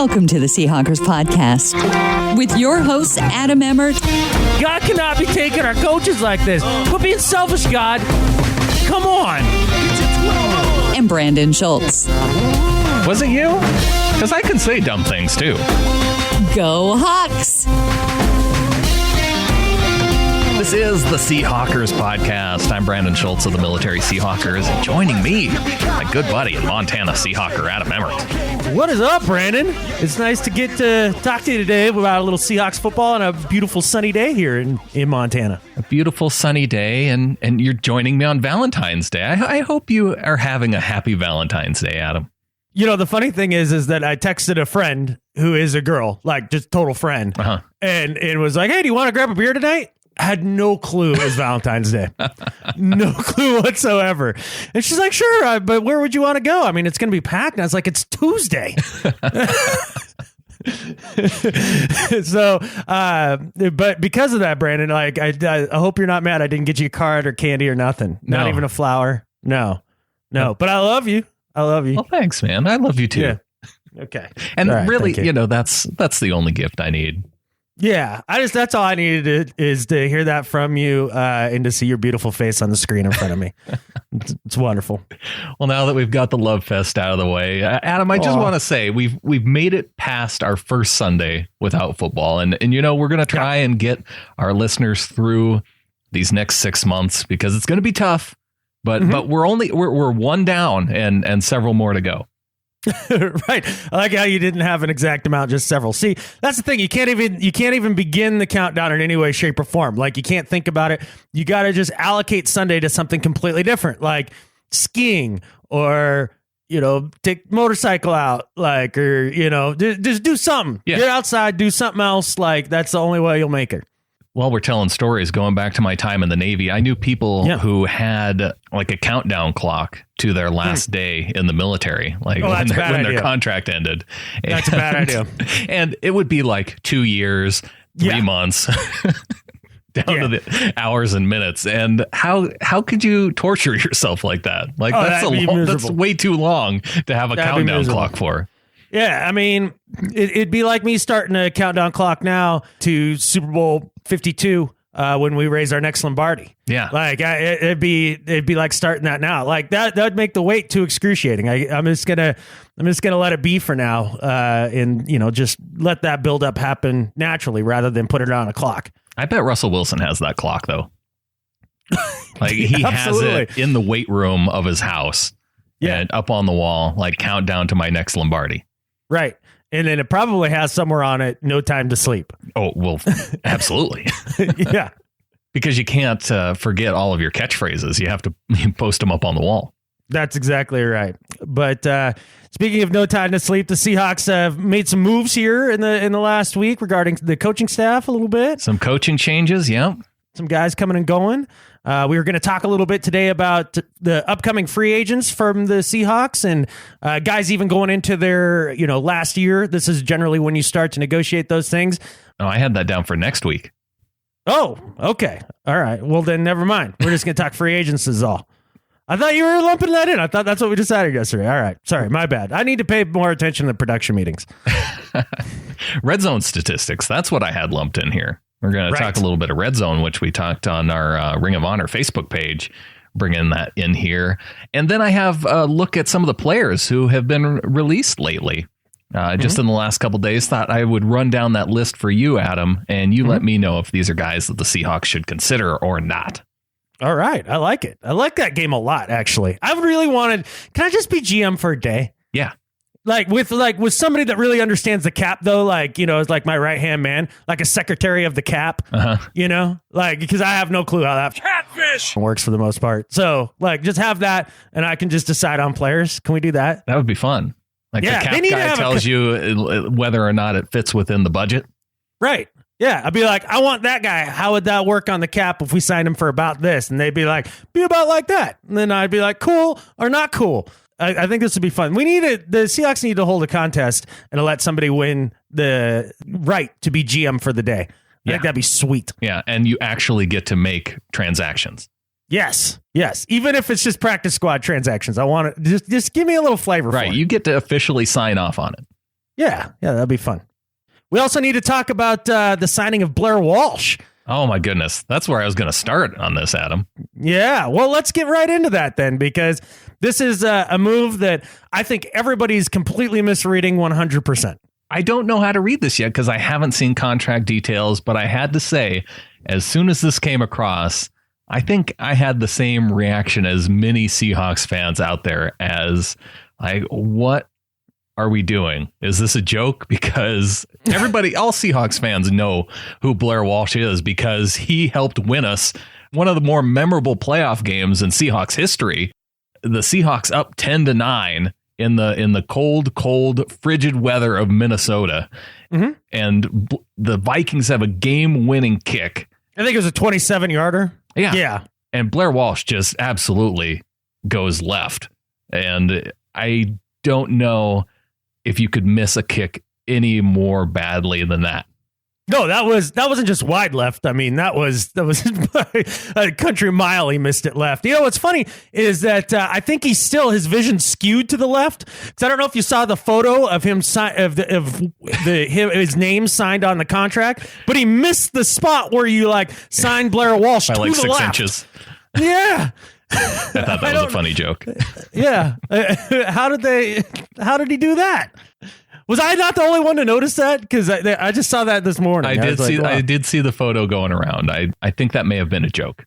Welcome to the Seahawkers podcast with your hosts, Adam Emmert. God cannot be taking our coaches like this. We're being selfish, God. Come on. And Brandan Schultz. Was it you? Because I can say dumb things, too. Go Hawks! This is the Seahawkers podcast. I'm Brandan Schultz of the Military Seahawkers, and joining me, my good buddy and Montana Seahawker, Adam Emmert. What is up, Brandan? It's nice to get to talk to you today about a little Seahawks football on a beautiful sunny day here in Montana. A beautiful sunny day, and you're joining me on Valentine's Day. I hope you are having a happy Valentine's Day, Adam. You know, the funny thing is that I texted a friend who is a girl, like just total friend, and it was like, hey, do you want to grab a beer tonight? I had no clue it was Valentine's Day. No clue whatsoever. And she's like, sure, but where would you want to go? I mean, it's going to be packed. And I was like, it's Tuesday. So, but because of that, Brandan, like, I hope you're not mad I didn't get you a card or candy or nothing. Not even a flower. No. But I love you. Well, thanks, man. I love you too. Yeah. Okay. And really, you know, that's the only gift I need. Yeah, that's all I needed is to hear that from you and to see your beautiful face on the screen in front of me. It's wonderful. Well, now that we've got the love fest out of the way, Adam, I just want to say we've made it past our first Sunday without football, and you know we're going to try and get our listeners through these next 6 months because it's going to be tough. But we're one down and several more to go. Right. I like how you didn't have an exact amount, just several. See, that's the thing. You can't even begin the countdown in any way, shape, or form. Like, you can't think about it. You got to just allocate Sunday to something completely different, like skiing or, you know, take motorcycle out, like, or, you know, just do something. Yeah. Get outside, do something else. Like, that's the only way you'll make it. While we're telling stories, going back to my time in the Navy, I knew people who had like a countdown clock to their last day in the military, like when their contract ended. That's a bad idea. And it would be like 2 years, 3 months, down to the hours and minutes. And how could you torture yourself like that? Like that's way too long to have a countdown clock for. Yeah, I mean, it'd be like me starting a countdown clock now to Super Bowl 52 when we raise our next Lombardi. Yeah, like it'd be like starting that now. Like that would make the wait too excruciating. I'm just gonna let it be for now, and you know, just let that build up happen naturally rather than put it on a clock. I bet Russell Wilson has that clock though. Like he has it in the weight room of his house. Yeah, and up on the wall, like countdown to my next Lombardi. Right. And then it probably has somewhere on it, no time to sleep. Oh, well, absolutely. Yeah. Because you can't forget all of your catchphrases. You have to post them up on the wall. That's exactly right. But speaking of no time to sleep, the Seahawks have made some moves here in the last week regarding the coaching staff a little bit. Some coaching changes, yeah. Some guys coming and going. We were going to talk a little bit today about the upcoming free agents from the Seahawks and guys even going into their last year. This is generally when you start to negotiate those things. Oh, I had that down for next week. Oh, okay. All right. Well, then never mind. We're just going to talk free agents is all. I thought you were lumping that in. I thought that's what we decided yesterday. All right. Sorry, my bad. I need to pay more attention to production meetings. Red zone statistics. That's what I had lumped in here. We're going to talk a little bit of red zone, which we talked on our Ring of Honor Facebook page, bringing that in here. And then I have a look at some of the players who have been released lately. Just in the last couple of days, thought I would run down that list for you, Adam, and you let me know if these are guys that the Seahawks should consider or not. All right. I like it. I like that game a lot, actually. I really wanted, can I just be GM for a day? Yeah. Like with somebody that really understands the cap, though, like, you know, it's like my right hand man, like a secretary of the cap, you know, like, because I have no clue how that catfish works for the most part. So like, just have that and I can just decide on players. Can we do that? That would be fun. Like the cap guy tells you whether or not it fits within the budget. Right. Yeah. I'd be like, I want that guy. How would that work on the cap if we signed him for about this? And they'd be like, be about like that. And then I'd be like, cool or not cool. I think this would be fun. The Seahawks need to hold a contest and to let somebody win the right to be GM for the day. I think that'd be sweet. Yeah. And you actually get to make transactions. Yes. Even if it's just practice squad transactions, I want it. Just give me a little flavor. Right. You get to officially sign off on it. Yeah, that'd be fun. We also need to talk about the signing of Blair Walsh. Oh, my goodness. That's where I was going to start on this, Adam. Yeah, well, let's get right into that then, because this is a move that I think everybody's completely misreading 100%. I don't know how to read this yet because I haven't seen contract details, but I had to say, as soon as this came across, I think I had the same reaction as many Seahawks fans out there as, like, what are we doing? Is this a joke? Because everybody, all Seahawks fans know who Blair Walsh is because he helped win us one of the more memorable playoff games in Seahawks history. The Seahawks up 10-9 in the cold, frigid weather of Minnesota. Mm-hmm. And the Vikings have a game-winning kick. I think it was a 27-yarder. Yeah. And Blair Walsh just absolutely goes left. And I don't know if you could miss a kick any more badly than that. No, that wasn't just wide left. I mean, that was a country mile. He missed it left. You know what's funny is that I think his vision skewed to the left. Because I don't know if you saw the photo of him his name signed on the contract, but he missed the spot where you signed Blair Walsh by to like the 6 left. inches. Yeah. I thought that was a funny joke. Yeah. How did he do that? Was I not the only one to notice that? Because I just saw that this morning. I did see the photo going around. I think that may have been a joke.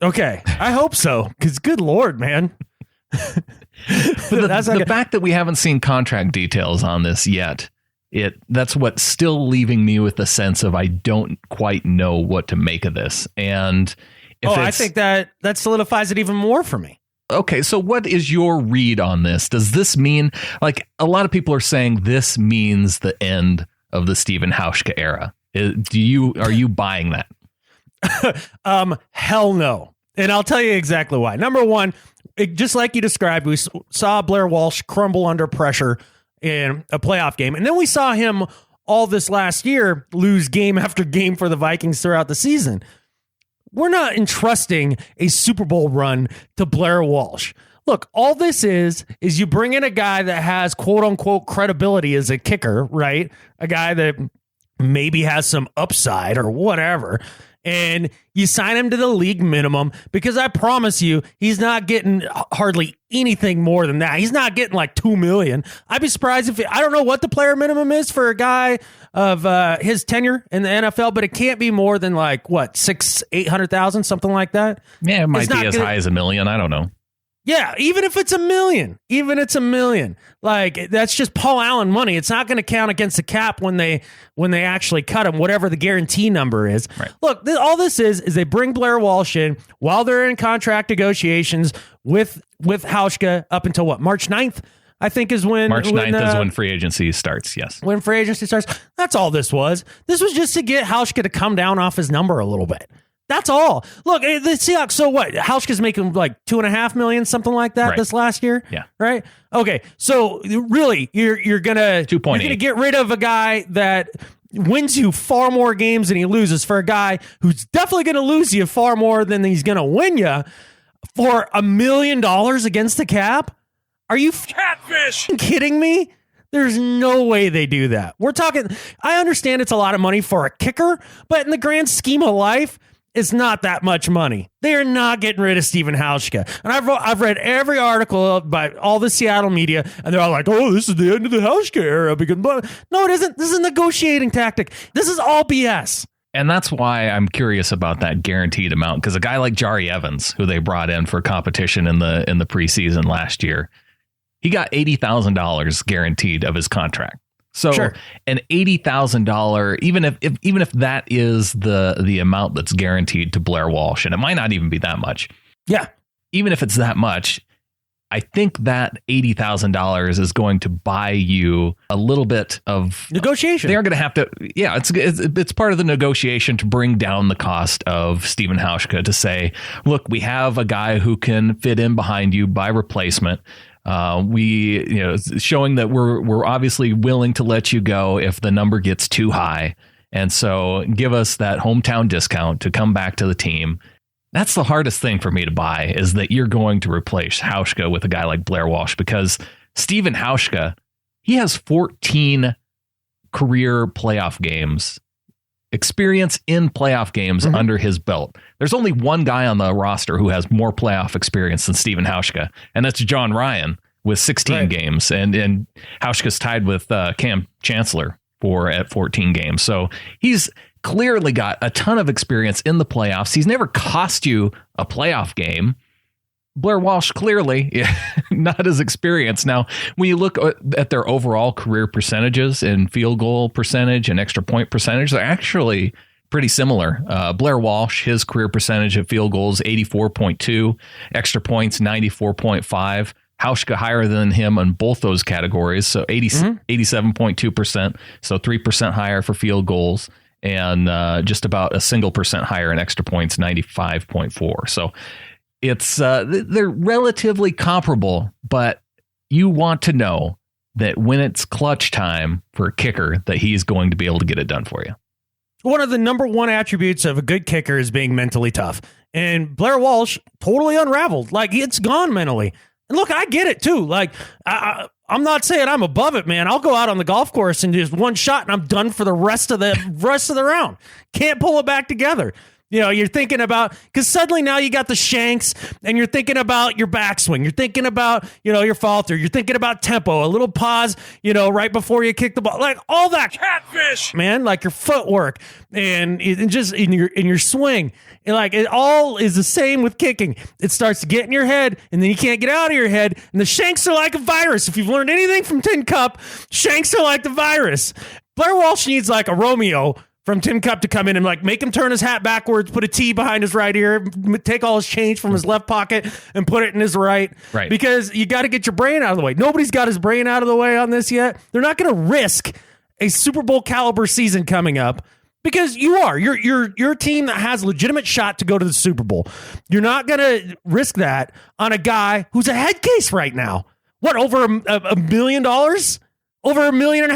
Okay. I hope so. Because good Lord, man. The fact that we haven't seen contract details on this yet, that's what's still leaving me with the sense of I don't quite know what to make of this. And I think that solidifies it even more for me. Okay, so what is your read on this? Does this mean, a lot of people are saying this means the end of the Steve Hauschka era? Are you buying that? Hell no. And I'll tell you exactly why. Number one, just like you described, we saw Blair Walsh crumble under pressure in a playoff game. And then we saw him all this last year lose game after game for the Vikings throughout the season. We're not entrusting a Super Bowl run to Blair Walsh. Look, all this is you bring in a guy that has quote unquote credibility as a kicker, right? A guy that maybe has some upside or whatever. And you sign him to the league minimum because I promise you, he's not getting hardly anything more than that. He's not getting like $2 million. I'd be surprised I don't know what the player minimum is for a guy of his tenure in the NFL, but it can't be more than $600,000-800,000, something like that. Yeah, it might be as high as $1 million. I don't know. Yeah, even if it's $1 million, that's just Paul Allen money. It's not going to count against the cap when they actually cut him, whatever the guarantee number is. Right. Look, all this is they bring Blair Walsh in while they're in contract negotiations with Hauschka up until March 9th, I think is when. March 9th is when free agency starts, yes. When free agency starts. That's all this was. This was just to get Hauschka to come down off his number a little bit. That's all. Look, the Seahawks, so what? Hauschka's making $2.5 million, something like that, right, this last year. Yeah. Right? Okay. So really, you're gonna get rid of a guy that wins you far more games than he loses for a guy who's definitely gonna lose you far more than he's gonna win you for $1 million against the cap? Are you kidding me? There's no way they do that. We're talking, I understand it's a lot of money for a kicker, but in the grand scheme of life, it's not that much money. They are not getting rid of Steve Hauschka. And I've read every article by all the Seattle media, and they're all like, oh, this is the end of the Hauschka era. No, it isn't. This is a negotiating tactic. This is all BS. And that's why I'm curious about that guaranteed amount, because a guy like Jari Evans, who they brought in for competition in the preseason last year, he got $80,000 guaranteed of his contract. So sure, an $80,000, even if that is the amount that's guaranteed to Blair Walsh, and it might not even be that much. Yeah. Even if it's that much, I think that $80,000 is going to buy you a little bit of negotiation. They are going to have to. Yeah, it's part of the negotiation to bring down the cost of Steve Hauschka, to say, look, we have a guy who can fit in behind you by replacement. Showing that we're obviously willing to let you go if the number gets too high. And so give us that hometown discount to come back to the team. That's the hardest thing for me to buy, is that you're going to replace Hauschka with a guy like Blair Walsh, because Steve Hauschka, He has 14 career playoff games, experience in playoff games under his belt. There's only one guy on the roster who has more playoff experience than Steve Hauschka, and that's John Ryan with 16 games. And Hauschka's tied with Cam Chancellor at 14 games. So he's clearly got a ton of experience in the playoffs. He's never cost you a playoff game. Blair Walsh, clearly not as experienced. Now, when you look at their overall career percentages and field goal percentage and extra point percentage, they're actually pretty similar. Blair Walsh, his career percentage of field goals, 84.2, extra points, 94.5. Hauschka higher than him on both those categories, so 87.2%, so 3% higher for field goals, and just about a single percent higher in extra points, 95.4. So it's they're relatively comparable, but you want to know that when it's clutch time for a kicker, that he's going to be able to get it done for you. One of the number one attributes of a good kicker is being mentally tough. And Blair Walsh totally unraveled. Like, it's gone mentally. And look, I get it too. Like, I'm not saying I'm above it, man. I'll go out on the golf course and just one shot and I'm done for the rest of the round. Can't pull it back together. You know, you're thinking about, because suddenly now you got the shanks and you're thinking about your backswing. You're thinking about, your falter. You're thinking about tempo, a little pause, right before you kick the ball, like all that catfish, man, like your footwork and just in your swing. And like it all is the same with kicking. It starts to get in your head and then you can't get out of your head. And the shanks are like a virus. If you've learned anything from Tin Cup, shanks are like the virus. Blair Walsh needs like a Romeo from Tin Cup to come in and like make him turn his hat backwards, put a T behind his right ear, take all his change from his left pocket and put it in his right. Right. Because you got to get your brain out of the way. Nobody's got his brain out of the way on this yet. They're not going to risk a Super Bowl caliber season coming up because you're a team that has a legitimate shot to go to the Super Bowl. You're not going to risk that on a guy who's a head case right now. What, over $1 million? Over $1.5 million?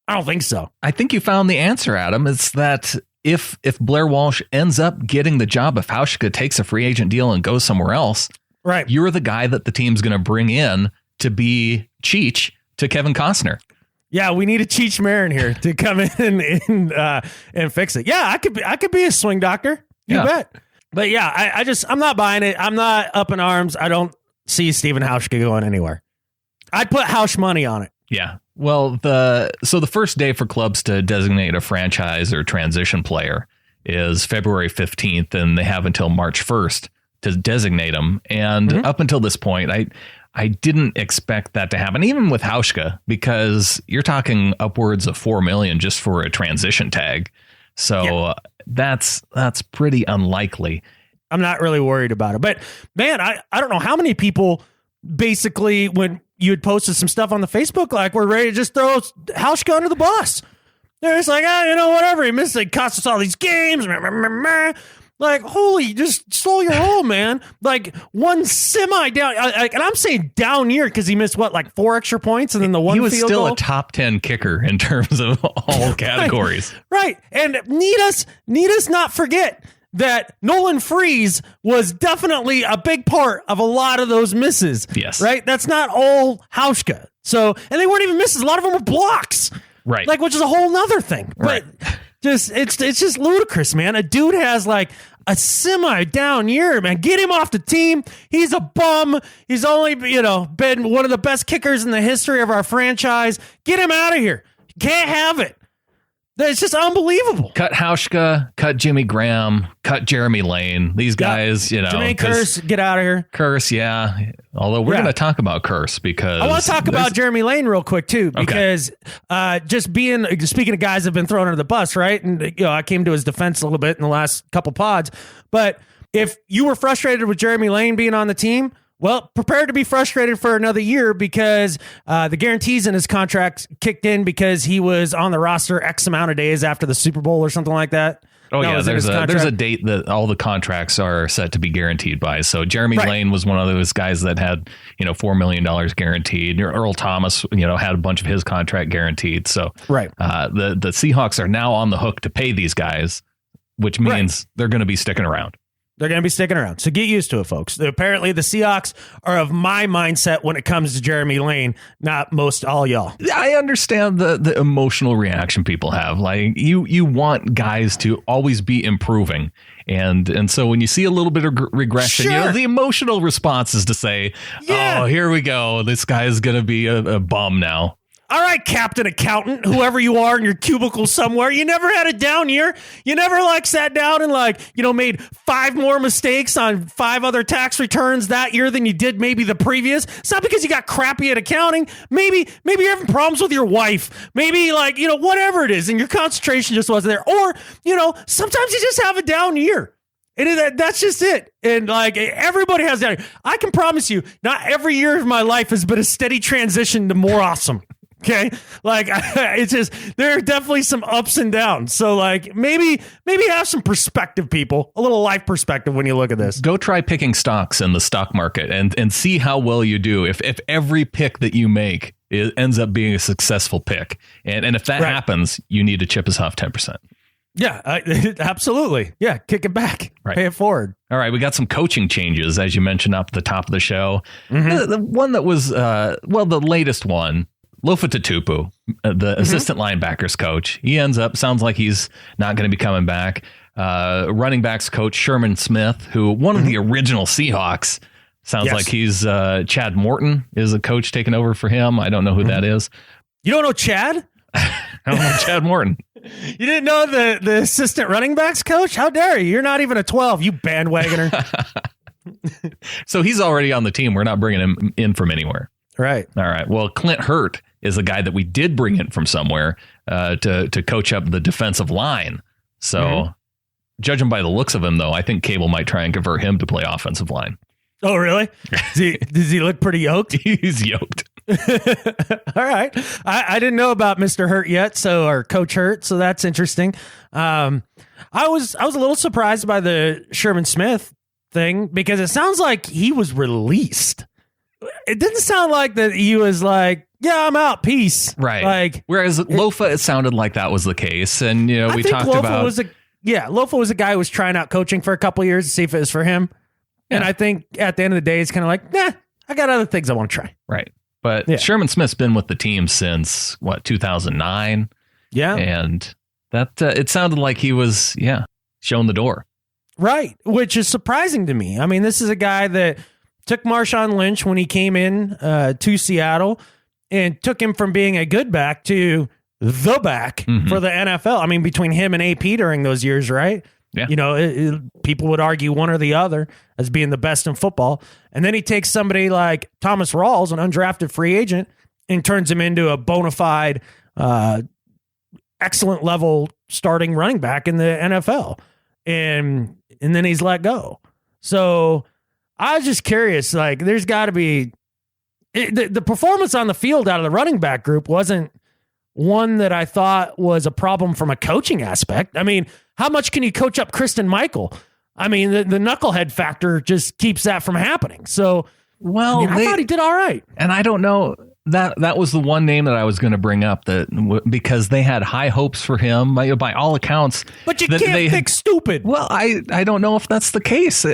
I don't think so. I think you found the answer, Adam. It's that if Blair Walsh ends up getting the job, if Hauschka takes a free agent deal and goes somewhere else, right, you're the guy that the team's going to bring in to be Cheech to Kevin Costner. Yeah, we need a Cheech Marin here to come in and fix it. Yeah, I could be a swing doctor. You bet. But yeah, I'm not buying it. I'm not up in arms. I don't see Stephen Hauschka going anywhere. I'd put Hausch money on it. Yeah. Well, so the first day for clubs to designate a franchise or transition player is February 15th, and they have until March 1st to designate them. And up until this point, I didn't expect that to happen, even with Hauschka, because you're talking upwards of $4 million just for a transition tag. So that's pretty unlikely. I'm not really worried about it. But man, I don't know how many people basically, when you had posted some stuff on the Facebook, like we're ready to just throw Hauschka under the bus. They're just like, whatever. He missed it. Cost us all these games. Like, holy, just stole your role, man. Like one semi down. And I'm saying down year because he missed like 4 extra points and then the one he was field still goal. A top 10 kicker in terms of all categories. Right. And need us not forget that Nolan Freese was definitely a big part of a lot of those misses. Yes. Right. That's not all Hauschka. So, and they weren't even misses. A lot of them were blocks. Right. Like, which is a whole nother thing. But it's just ludicrous, man. A dude has like a semi down year, man. Get him off the team. He's a bum. He's only, been one of the best kickers in the history of our franchise. Get him out of here. You can't have it. It's just unbelievable. Cut Hauschka, cut Jimmy Graham, cut Jeremy Lane. These guys, Jermaine Kearse, get out of here. Kearse, yeah. Although we're going to talk about Kearse because I want to talk about Jeremy Lane real quick too, because speaking of guys that have been thrown under the bus, right? And I came to his defense a little bit in the last couple pods. But if you were frustrated with Jeremy Lane being on the team, well, prepare to be frustrated for another year because the guarantees in his contract kicked in because he was on the roster X amount of days after the Super Bowl or something like that. Oh, yeah. There's a date that all the contracts are set to be guaranteed by. So Jeremy Lane was one of those guys that had, $4 million guaranteed. Earl Thomas, had a bunch of his contract guaranteed. So the Seahawks are now on the hook to pay these guys, which means they're going to be sticking around. They're going to be sticking around. So get used to it, folks. Apparently, the Seahawks are of my mindset when it comes to Jeremy Lane, not most all y'all. I understand the emotional reaction people have. Like you want guys to always be improving. And so when you see a little bit of regression, Sure. the emotional response is to say, oh, here we go. This guy is going to be a bum now. All right, Captain Accountant, whoever you are in your cubicle somewhere, you never had a down year. You never sat down and made 5 more mistakes on 5 other tax returns that year than you did maybe the previous. It's not because you got crappy at accounting. Maybe you're having problems with your wife. Maybe whatever it is, and your concentration just wasn't there. Or, sometimes you just have a down year. And that's just it. And everybody has that. I can promise you, not every year of my life has been a steady transition to more awesome. Okay. It's just, there are definitely some ups and downs. So maybe have some perspective, people, a little life perspective when you look at this. Go try picking stocks in the stock market and see how well you do. If every pick that you make ends up being a successful pick. And if that happens, you need to chip us off 10%. Yeah, absolutely. Yeah. Kick it back. Right. Pay it forward. All right. We got some coaching changes, as you mentioned up at the top of the show. Mm-hmm. The one that was, the latest one, Lofa Tatupu, the assistant linebackers coach, he sounds like he's not going to be coming back. Running backs coach Sherman Smith, who one of the original Seahawks, sounds like he's Chad Morton is a coach taking over for him. I don't know who that is. You don't know Chad? I don't know Chad Morton. You didn't know the assistant running backs coach? How dare you? You're not even a 12, you bandwagoner. So he's already on the team. We're not bringing him in from anywhere. Right. All right. Well, Clint Hurt is a guy that we did bring in from somewhere to coach up the defensive line. So judging by the looks of him, though, I think Cable might try and convert him to play offensive line. Oh, really? Does he look pretty yoked? He's yoked. All right. I didn't know about Mr. Hurt yet, or Coach Hurt, so that's interesting. I was a little surprised by the Sherman Smith thing because it sounds like he was released. It didn't sound like that he was like, yeah, I'm out, peace. Right. Whereas Lofa, it sounded like that was the case. And, we talked Lofa about... Lofa was a guy who was trying out coaching for a couple of years to see if it was for him. Yeah. And I think at the end of the day, it's kind of like, nah, I got other things I want to try. Right. But Sherman Smith's been with the team since, 2009? Yeah. And that it sounded like he was, showing the door. Right. Which is surprising to me. I mean, this is a guy that took Marshawn Lynch when he came in to Seattle and took him from being a good back to the back for the NFL. I mean, between him and AP during those years, right? Yeah. People would argue one or the other as being the best in football. And then he takes somebody like Thomas Rawls, an undrafted free agent, and turns him into a bona fide, excellent level starting running back in the NFL. And then he's let go. So I was just curious, there's got to be the performance on the field out of the running back group wasn't one that I thought was a problem from a coaching aspect. I mean, how much can you coach up Kristen Michael? I mean, the knucklehead factor just keeps that from happening. So, I thought he did all right. And I don't know, that was the one name that I was going to bring up because they had high hopes for him by all accounts. But you can't fix stupid. Well, I don't know if that's the case.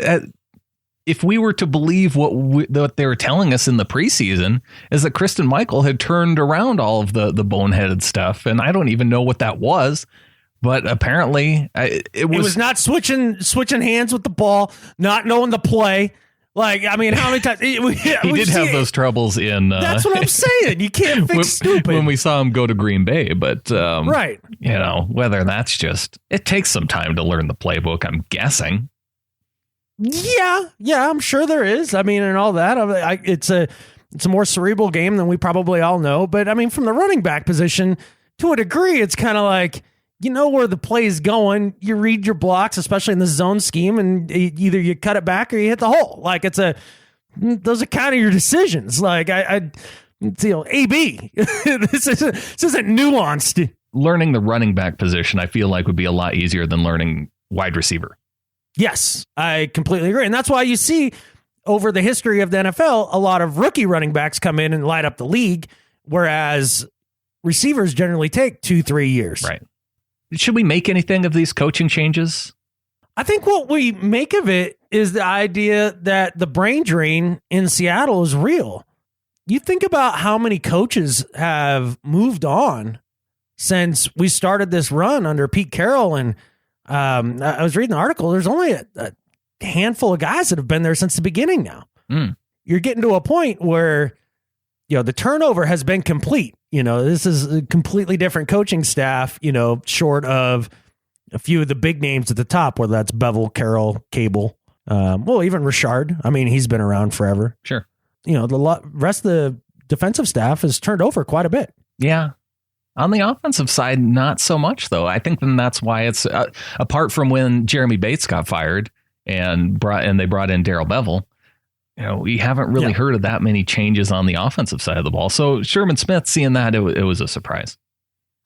If we were to believe what they were telling us in the preseason, is that Kristen Michael had turned around all of the boneheaded stuff, and I don't even know what that was. But apparently, it was not switching hands with the ball, not knowing the play. How many times he did have those troubles in? That's what I'm saying. You can't fix stupid. When we saw him go to Green Bay, but right, whether that's just it takes some time to learn the playbook. I'm guessing. Yeah, I'm sure there is. I mean, and all that. It's a more cerebral game than we probably all know. But I mean, from the running back position, to a degree, it's kind of like you know where the play is going. You read your blocks, especially in the zone scheme, and either you cut it back or you hit the hole. Those are kind of your decisions. AB. This isn't nuanced. Learning the running back position, I feel like would be a lot easier than learning wide receiver. Yes, I completely agree. And that's why you see over the history of the NFL, a lot of rookie running backs come in and light up the league, whereas receivers generally take 2-3 years. Right. Should we make anything of these coaching changes? I think what we make of it is the idea that the brain drain in Seattle is real. You think about how many coaches have moved on since we started this run under Pete Carroll. And I was reading the article. There's only a handful of guys that have been there since the beginning now. You're getting to a point where, the turnover has been complete. This is a completely different coaching staff, short of a few of the big names at the top, whether that's Bevel, Carroll, Cable, even Richard. I mean, he's been around forever. Sure. The rest of the defensive staff has turned over quite a bit. Yeah. On the offensive side, not so much, though. I think then that's why it's apart from when Jeremy Bates got fired and they brought in Darrell Bevel. We haven't really heard of that many changes on the offensive side of the ball. So Sherman Smith, seeing that, it was a surprise.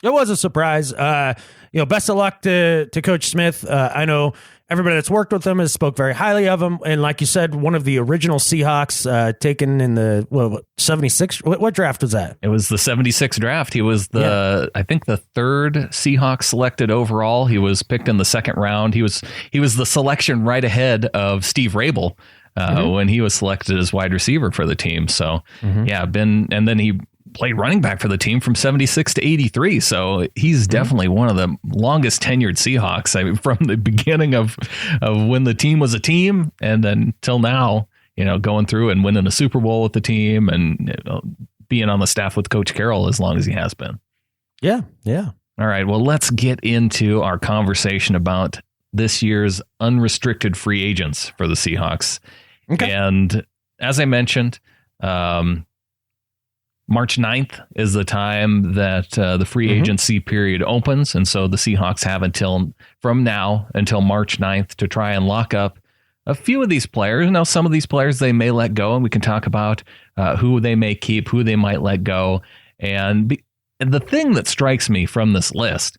It was a surprise. Best of luck to Coach Smith. I know everybody that's worked with him has spoke very highly of him. And like you said, one of the original Seahawks taken in the 76. What draft was that? It was the 76 draft. He was I think the third Seahawks selected overall. He was picked in the second round. He was the selection right ahead of Steve Rabel when he was selected as wide receiver for the team. So and then he played running back for the team from 76 to 83. So he's definitely one of the longest tenured Seahawks. I mean, from the beginning of when the team was a team and then till now, going through and winning a Super Bowl with the team and being on the staff with Coach Carroll as long as he has been. Yeah. Yeah. All right. Well, let's get into our conversation about this year's unrestricted free agents for the Seahawks. Okay. And as I mentioned, March 9th is the time that the free agency period opens. And so the Seahawks have from now until March 9th to try and lock up a few of these players. Now, some of these players they may let go, and we can talk about who they may keep, who they might let go. And the thing that strikes me from this list,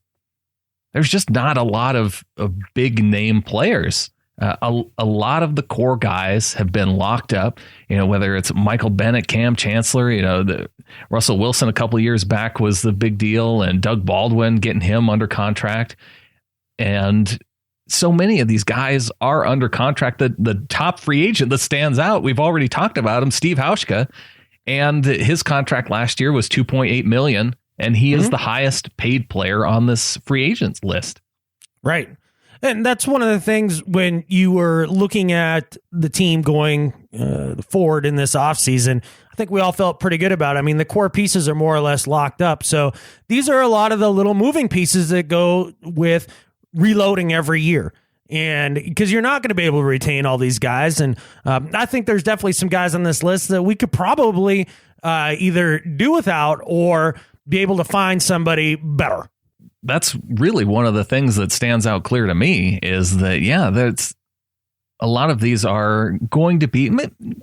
there's just not a lot of big name players. A lot of the core guys have been locked up, whether it's Michael Bennett, Cam Chancellor, Russell Wilson a couple of years back was the big deal, and Doug Baldwin getting him under contract. And so many of these guys are under contract. The top free agent that stands out, we've already talked about him, Steve Hauschka, and his contract last year was $2.8 million, and he is the highest paid player on this free agents list. Right. And that's one of the things when you were looking at the team going forward in this offseason, I think we all felt pretty good about it. I mean, the core pieces are more or less locked up. So these are a lot of the little moving pieces that go with reloading every year. And because you're not going to be able to retain all these guys. And I think there's definitely some guys on this list that we could probably either do without or be able to find somebody better. That's really one of the things that stands out clear to me is that, that's a lot of these are going to be,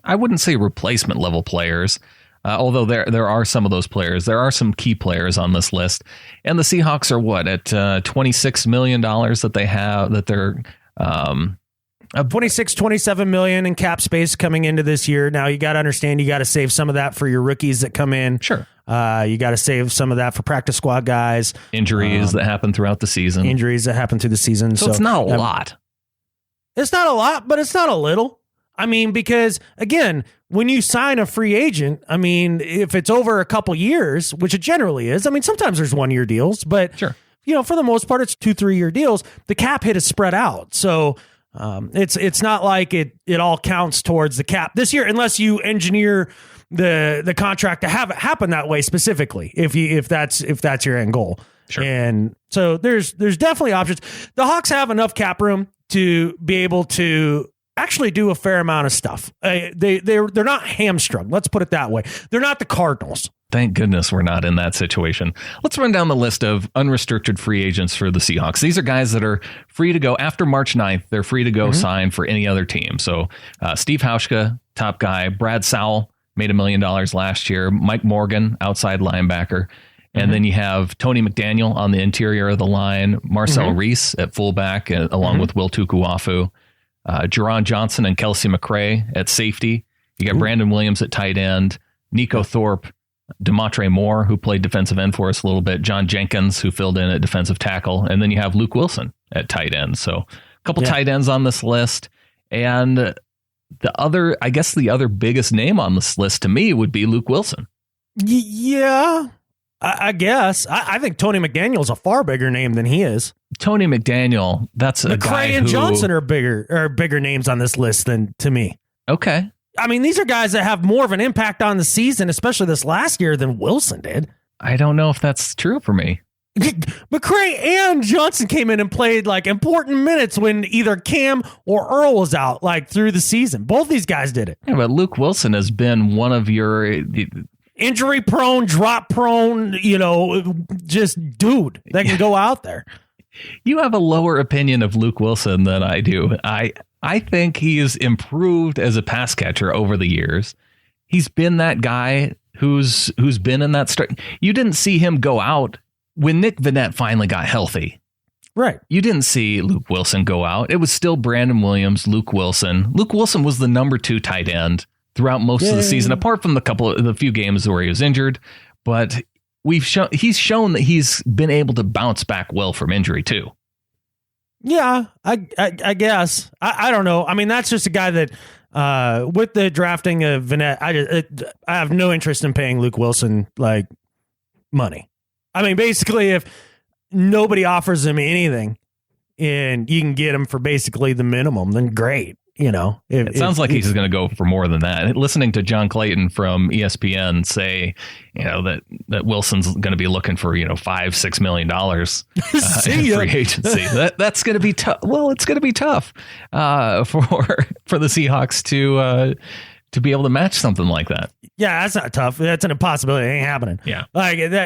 I wouldn't say replacement level players, although there are some of those players. There are some key players on this list. And the Seahawks are at $26 million that they have, that they're 27 million in cap space coming into this year. Now you got to understand, you got to save some of that for your rookies that come in. Sure. You got to save some of that for practice squad guys. Injuries that happen throughout the season. So it's not a lot. It's not a lot, but it's not a little. I mean, because again, when you sign a free agent, I mean, if it's over a couple years, which it generally is, I mean, sometimes there's 1 year deals, but sure. For the most part, it's 2-3 year deals. The cap hit is spread out. So it's not like it all counts towards the cap this year, unless you engineer the contract to have it happen that way specifically, if that's your end goal. Sure. And so there's definitely options. The Hawks have enough cap room to be able to actually do a fair amount of stuff. They're not hamstrung. Let's put it that way. They're not the Cardinals. Thank goodness we're not in that situation. Let's run down the list of unrestricted free agents for the Seahawks. These are guys that are free to go after March 9th. They're free to go sign for any other team. So Steve Hauschka, top guy. Brad Sowell made $1 million last year. Mike Morgan, outside linebacker. And then you have Tony McDaniel on the interior of the line. Marcel Reese at fullback, along with Will Tukuafu. Jerron Johnson and Kelsey McRae at safety. You got Brandon Williams at tight end. Nico Thorpe. Demontre Moore, who played defensive end for us a little bit. John Jenkins, who filled in at defensive tackle. And then you have Luke Wilson at tight end. So couple tight ends on this list. And the other biggest name on this list to me would be Luke Wilson. Yeah, I guess. I think Tony McDaniel's a far bigger name than he is. Tony McDaniel, that's a guy McCray and Johnson are bigger names on this list than to me. Okay. I mean, these are guys that have more of an impact on the season, especially this last year, than Wilson did. I don't know if that's true for me. McCray and Johnson came in and played like important minutes when either Cam or Earl was out, like through the season. Both these guys did it. Yeah, but Luke Wilson has been one of your injury prone, drop prone, just dude that can go out there. You have a lower opinion of Luke Wilson than I do. I think he has improved as a pass catcher over the years. He's been that guy who's been in that start. You didn't see him go out when Nick Vannett finally got healthy. Right. You didn't see Luke Wilson go out. It was still Brandon Williams, Luke Wilson. Luke Wilson was the number 2 tight end throughout most of the season, apart from the few games where he was injured. But he's shown that he's been able to bounce back well from injury too. Yeah, I guess. I don't know. I mean, that's just a guy that with the drafting of Vannett, I have no interest in paying Luke Wilson like money. I mean, basically, if nobody offers him anything and you can get him for basically the minimum, then great. It sounds like he's going to go for more than that. Listening to John Clayton from ESPN say, that Wilson's going to be looking for, $5-6 million in free agency. That's going to be tough. Well, it's going to be tough for the Seahawks to be able to match something like that. Yeah, that's not tough. That's an impossibility. It ain't happening. Yeah,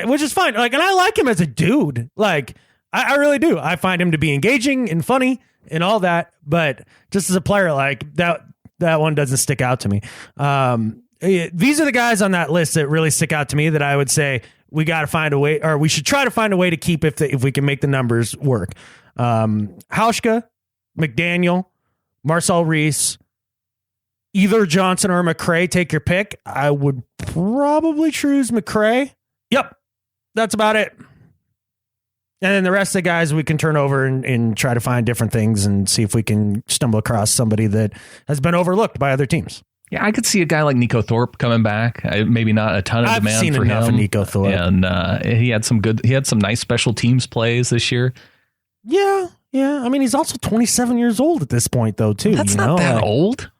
which is fine. And I like him as a dude. I really do. I find him to be engaging and funny and all that, but just as a player, that one doesn't stick out to me. These are the guys on that list that really stick out to me that I would say we got to find a way, or we should try to find a way to keep if we can make the numbers work. Hauschka, McDaniel, Marcel Reese, either Johnson or McCray, take your pick. I would probably choose McCray. Yep. That's about it. And then the rest of the guys we can turn over and try to find different things and see if we can stumble across somebody that has been overlooked by other teams. Yeah, I could see a guy like Nico Thorpe coming back. Maybe not a ton of demand for him. I've seen enough of Nico Thorpe. And he had some nice special teams plays this year. Yeah. I mean, he's also 27 years old at this point, though, too. That's not that old.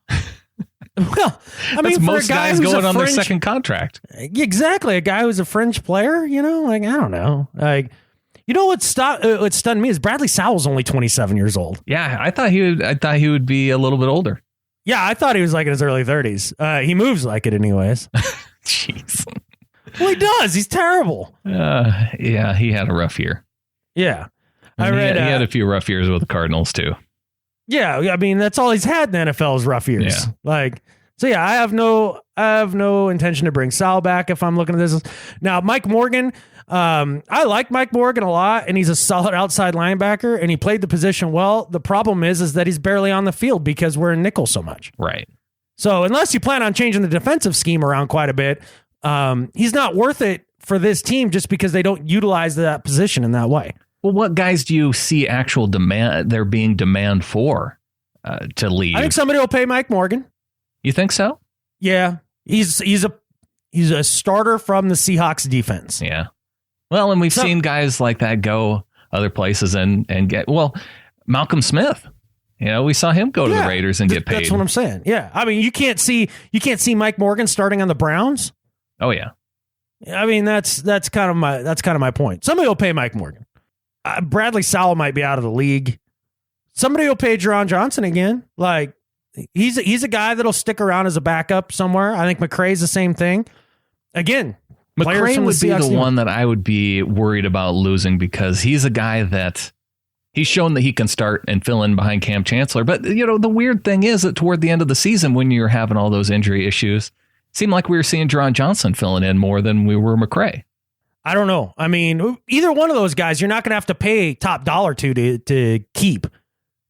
Well, I mean, for most a guy guys going on their second contract. Exactly. A guy who's a fringe player, I don't know. What stunned me is Bradley Sowell's only 27 years old. Yeah, I thought he would be a little bit older. Yeah, I thought he was in his early 30s. He moves like it anyways. Jeez. Well, he does. He's terrible. Yeah, he had a rough year. Yeah. He had a few rough years with the Cardinals too. Yeah, I mean, that's all he's had in the NFL is rough years. Yeah. I have no intention to bring Sal back if I'm looking at this. Now, Mike Morgan, I like Mike Morgan a lot, and he's a solid outside linebacker, and he played the position well. The problem is that he's barely on the field because we're in nickel so much. Right. So unless you plan on changing the defensive scheme around quite a bit, he's not worth it for this team just because they don't utilize that position in that way. Well, what guys do you see actual demand there being demand for to leave? I think somebody will pay Mike Morgan. You think so? Yeah. He's a starter from the Seahawks defense. Yeah. Well, and we've seen guys like that go other places and get, Malcolm Smith. We saw him go to the Raiders and get paid. That's what I'm saying. Yeah. I mean, you can't see Mike Morgan starting on the Browns. Oh yeah. I mean, that's kind of my point. Somebody will pay Mike Morgan. Bradley Sowell might be out of the league. Somebody will pay Jerron Johnson again. He's a guy that'll stick around as a backup somewhere. I think McCray's the same thing. Again, McCray would be the one that I would be worried about losing because he's a guy that he's shown that he can start and fill in behind Cam Chancellor. But, the weird thing is that toward the end of the season, when you're having all those injury issues, it seemed like we were seeing Jerron Johnson filling in more than we were McCray. I don't know. I mean, either one of those guys, you're not going to have to pay top dollar to keep.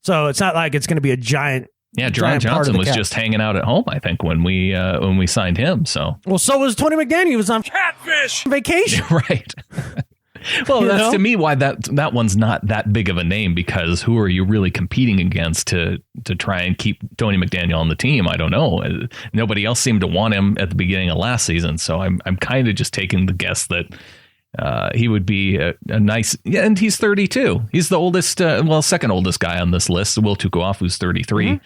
So it's not like it's going to be a giant. Yeah, Jerron Johnson was just hanging out at home, I think, when we signed him. So was Tony McDaniel. He was on catfish vacation. Right. Well, that's to me why that one's not that big of a name, because who are you really competing against to try and keep Tony McDaniel on the team? I don't know. Nobody else seemed to want him at the beginning of last season, so I'm kind of just taking the guess that he would be a nice. Yeah, and he's 32. He's the oldest, second oldest guy on this list. Will Tukuafu's 33,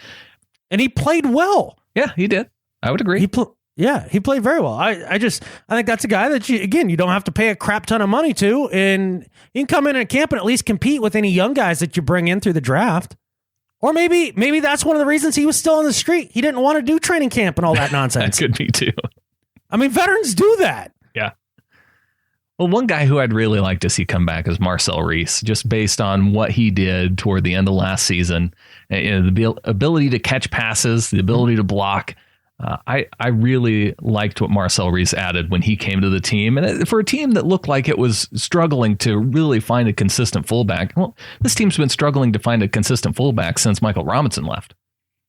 and he played well. Yeah, he did. I would agree. He played very well. I think that's a guy that you don't have to pay a crap ton of money to, and you can come in at camp and at least compete with any young guys that you bring in through the draft. Or maybe that's one of the reasons he was still on the street. He didn't want to do training camp and all that nonsense. That could be too. I mean, veterans do that. Yeah. Well, one guy who I'd really like to see come back is Marcel Reese, just based on what he did toward the end of last season. The ability to catch passes, the ability to block. I really liked what Marcel Reese added when he came to the team. And for a team that looked like it was struggling to really find a consistent fullback, well, this team's been struggling to find a consistent fullback since Michael Robinson left.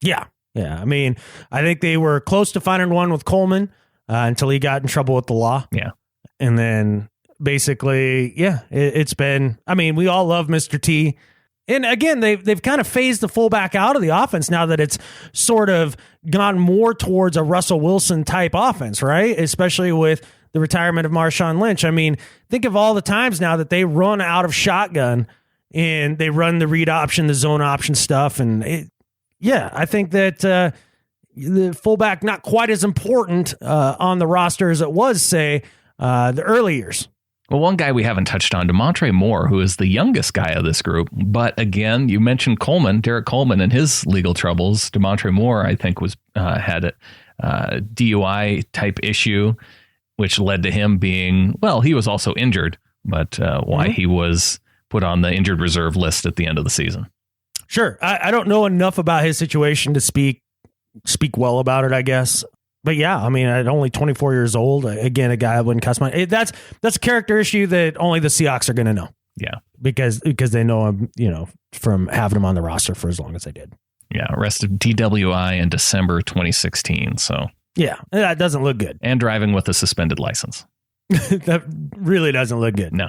Yeah. I mean, I think they were close to finding one with Coleman until he got in trouble with the law. Yeah. And then basically, it's been, I mean, we all love Mr. T. And again, they've kind of phased the fullback out of the offense now that it's sort of gone more towards a Russell Wilson type offense, right? Especially with the retirement of Marshawn Lynch. I mean, think of all the times now that they run out of shotgun and they run the read option, the zone option stuff. And I think that the fullback not quite as important on the roster as it was, say, the early years. Well, one guy we haven't touched on, DeMontre Moore, who is the youngest guy of this group. But again, you mentioned Derek Coleman and his legal troubles. DeMontre Moore, I think, had a DUI type issue, which led to him being, well, he was also injured, but why he was put on the injured reserve list at the end of the season. Sure. I don't know enough about his situation to speak well about it, I guess. But yeah, I mean, at only 24 years old, again, a guy I wouldn't cuss my. That's a character issue that only the Seahawks are going to know. Yeah, because they know him, from having him on the roster for as long as they did. Yeah, arrested DWI in December 2016. So yeah, that doesn't look good. And driving with a suspended license. That really doesn't look good. No.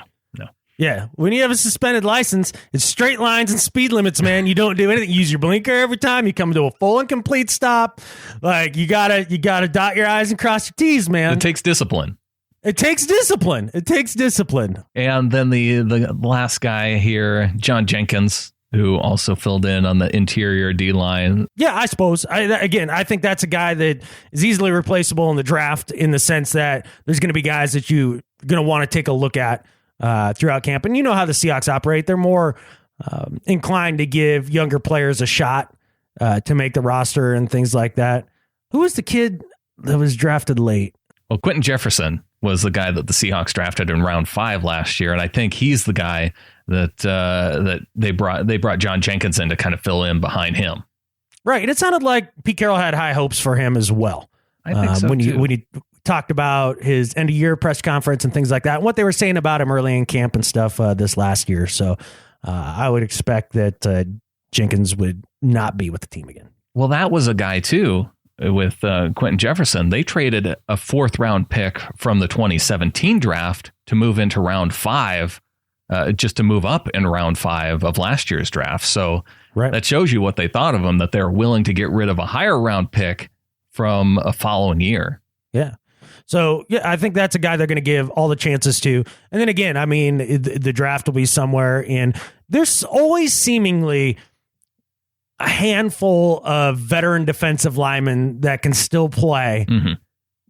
Yeah, when you have a suspended license, it's straight lines and speed limits, man. You don't do anything. You use your blinker every time. You come to a full and complete stop. Like you gotta dot your I's and cross your T's, man. It takes discipline. It takes discipline. And then the last guy here, John Jenkins, who also filled in on the interior D line. Yeah, I suppose. I think that's a guy that is easily replaceable in the draft, in the sense that there's going to be guys that you're going to want to take a look at throughout camp. And you know how the Seahawks operate. They're more inclined to give younger players a shot to make the roster and things like that. Who was the kid that was drafted late? Well, Quentin Jefferson was the guy that the Seahawks drafted in round 5 last year. And I think he's the guy that they brought John Jenkins in to kind of fill in behind him. Right. And it sounded like Pete Carroll had high hopes for him as well. I think so when too. He talked about his end of year press conference and things like that, and what they were saying about him early in camp and stuff this last year. So I would expect that Jenkins would not be with the team again. Well, that was a guy too with Quentin Jefferson. They traded a 4th round pick from the 2017 draft to move into round 5, just to move up in round 5 of last year's draft. So That shows you what they thought of him, that they're willing to get rid of a higher round pick from a following year. Yeah. So, yeah, I think that's a guy they're going to give all the chances to. And then again, I mean, the draft will be somewhere, and there's always seemingly a handful of veteran defensive linemen that can still play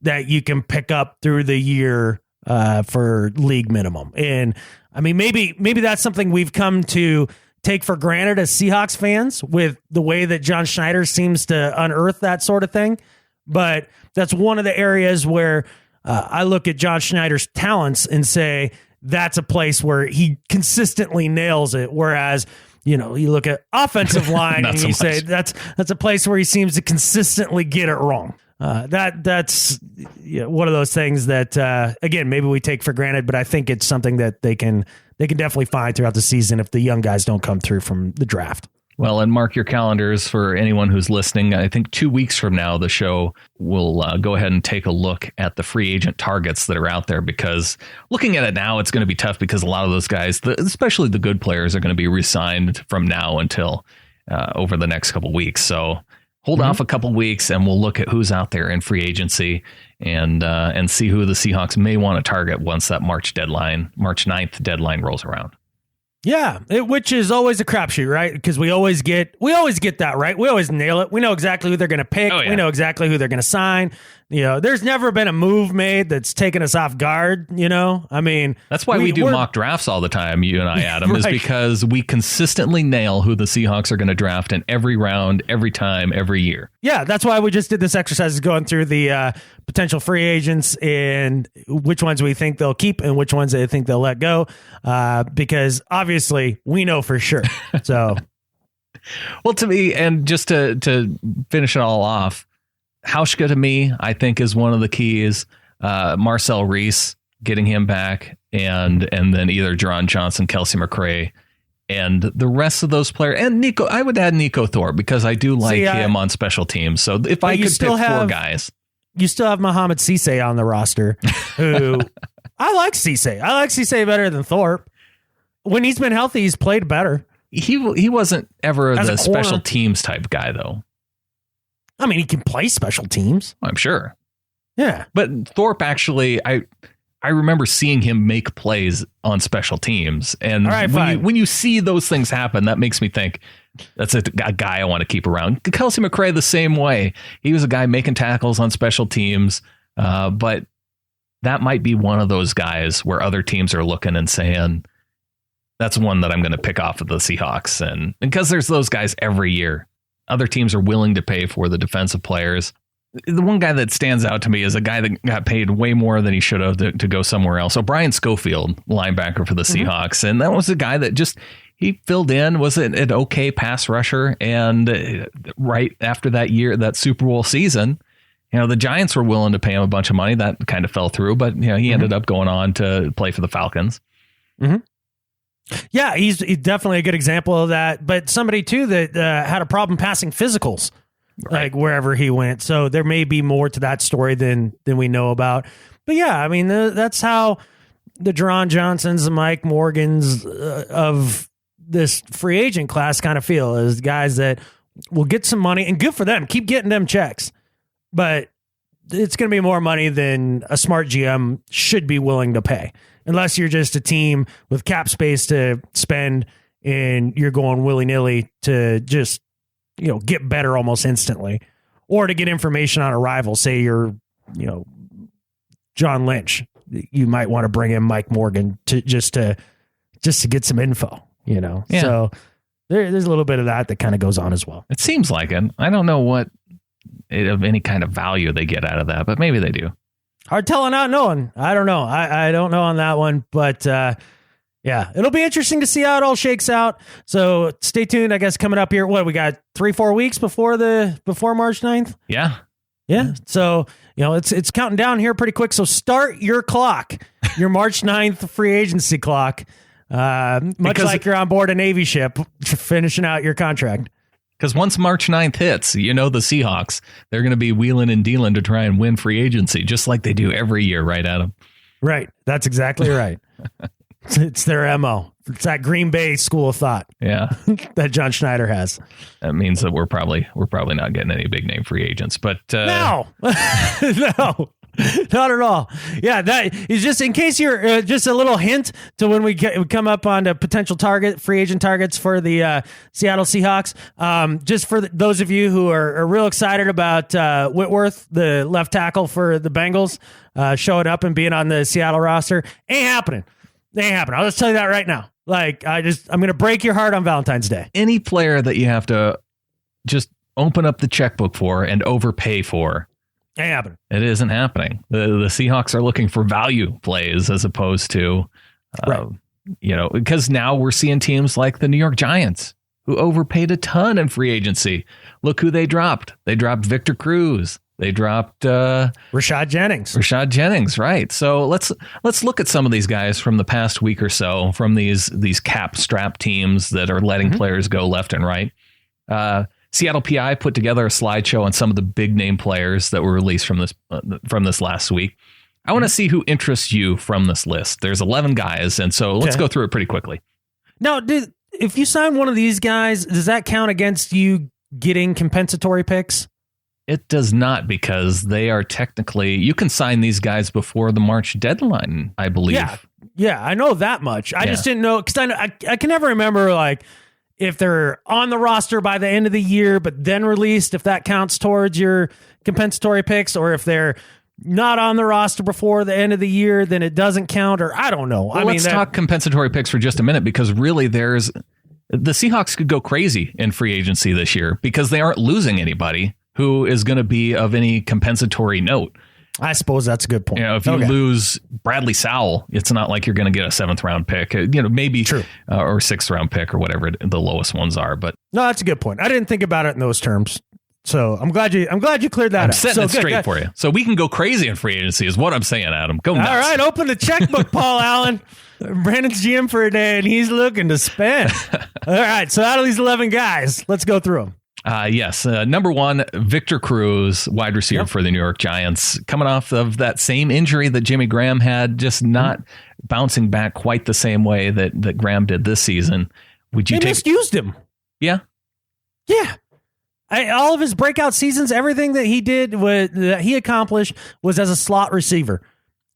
that you can pick up through the year for league minimum. And I mean, maybe that's something we've come to take for granted as Seahawks fans with the way that John Schneider seems to unearth that sort of thing. But that's one of the areas where I look at John Schneider's talents and say that's a place where he consistently nails it. Whereas, you look at offensive line and you say that's a place where he seems to consistently get it wrong. That's one of those things that, again, maybe we take for granted, but I think it's something that they can definitely find throughout the season if the young guys don't come through from the draft. Well, and mark your calendars for anyone who's listening. I think 2 weeks from now, the show will go ahead and take a look at the free agent targets that are out there, because looking at it now, it's going to be tough because a lot of those guys, especially the good players, are going to be re-signed from now until over the next couple weeks. So hold off a couple weeks and we'll look at who's out there in free agency and see who the Seahawks may want to target once that March 9th deadline rolls around. Yeah, which is always a crapshoot, right? Because we always get that right. We always nail it. We know exactly who they're going to pick. Oh, yeah. We know exactly who they're going to sign. There's never been a move made that's taken us off guard. I mean, that's why we do mock drafts all the time. You and I, Adam, right. Is because we consistently nail who the Seahawks are going to draft in every round, every time, every year. Yeah, that's why we just did this exercise, going through the potential free agents and which ones we think they'll keep and which ones they think they'll let go. Because obviously we know for sure. So, well, to me, and just to finish it all off, Hauschka to me, I think, is one of the keys. Marcel Reese, getting him back, and then either Jerron Johnson, Kelsey McRae, and the rest of those players. And Nico, I would add Nico Thorpe, because I do like him on special teams. So if I could pick four guys. You still have Mohamed Cisse on the roster, who I like Cisse. I like Cisse better than Thorpe. When he's been healthy, he's played better. He wasn't ever the special teams type guy, though. I mean, he can play special teams. I'm sure. Yeah. But Thorpe, actually, I remember seeing him make plays on special teams. And when you see those things happen, that makes me think that's a guy I want to keep around. Kelsey McRae, the same way. He was a guy making tackles on special teams. But that might be one of those guys where other teams are looking and saying, that's one that I'm going to pick off of the Seahawks. And because there's those guys every year. Other teams are willing to pay for the defensive players. The one guy that stands out to me is a guy that got paid way more than he should have to go somewhere else. So Brian Schofield, linebacker for the Seahawks. And that was a guy that he filled in, was an okay pass rusher. And right after that year, that Super Bowl season, the Giants were willing to pay him a bunch of money. That kind of fell through, but he ended up going on to play for the Falcons. Mm-hmm. Yeah, he's definitely a good example of that. But somebody, too, that had a problem passing physicals, like wherever he went. So there may be more to that story than we know about. But yeah, I mean, that's how the Jerron Johnsons, the Mike Morgans of this free agent class kind of feel, as guys that will get some money, and good for them. Keep getting them checks. But it's going to be more money than a smart GM should be willing to pay. Unless you're just a team with cap space to spend and you're going willy-nilly to just, get better almost instantly, or to get information on a rival. Say you're, John Lynch, you might want to bring in Mike Morgan to just to get some info, Yeah. So there's a little bit of that kind of goes on as well. It seems like it. I don't know what of any kind of value they get out of that, but maybe they do. Hard telling, not knowing. I don't know. I don't know on that one, but yeah, it'll be interesting to see how it all shakes out. So stay tuned. I guess coming up here, we got 3-4 weeks before March 9th. Yeah. So it's counting down here pretty quick. So start your clock, your March 9th free agency clock. Much like you're on board a Navy ship, finishing out your contract. Because once March 9th hits, the Seahawks, they're going to be wheeling and dealing to try and win free agency, just like they do every year, right, Adam? Right. That's exactly right. It's their MO. It's that Green Bay school of thought. Yeah. That John Schneider has. That means that we're probably not getting any big name free agents, but no, no. Not at all. Yeah, that is just in case you're just a little hint to when we come up on the potential free agent targets for the Seattle Seahawks. Just for those of you who are real excited about Whitworth, the left tackle for the Bengals, showing up and being on the Seattle roster, ain't happening. I'll just tell you that right now. I'm going to break your heart on Valentine's Day. Any player that you have to just open up the checkbook for and overpay for, ain't happening. It isn't happening. The Seahawks are looking for value plays as opposed to, because now we're seeing teams like the New York Giants who overpaid a ton in free agency. Look who they dropped. They dropped Victor Cruz. They dropped Rashad Jennings. Right. So let's look at some of these guys from the past week or so, from these cap strap teams that are letting players go left and right. Seattle PI put together a slideshow on some of the big name players that were released from this last week. I want to see who interests you from this list. There's 11 guys, and so let's go through it pretty quickly. Now, if you sign one of these guys, does that count against you getting compensatory picks? It does not, because they are technically, you can sign these guys before the March deadline, I believe. Yeah, I know that much. I just didn't know, because I can never remember like if they're on the roster by the end of the year, but then released, if that counts towards your compensatory picks, or if they're not on the roster before the end of the year, then it doesn't count, or I don't know. Well, let's talk compensatory picks for just a minute, because really the Seahawks could go crazy in free agency this year because they aren't losing anybody who is going to be of any compensatory note. I suppose that's a good point. If you lose Bradley Sowell, it's not like you're going to get a 7th round pick, maybe or 6th round pick or whatever the lowest ones are. But no, that's a good point. I didn't think about it in those terms. So I'm glad you cleared that up. I'm setting it straight for you. So we can go crazy in free agency is what I'm saying, Adam. Go nuts. All right, open the checkbook, Paul Allen. Brandon's GM for a day, and he's looking to spend. All right, so out of these 11 guys, let's go through them. Yes. Number 1, Victor Cruz, wide receiver for the New York Giants, coming off of that same injury that Jimmy Graham had, just not bouncing back quite the same way that Graham did this season. They misused him. Yeah. Yeah. All of his breakout seasons, everything that he did, that he accomplished was as a slot receiver.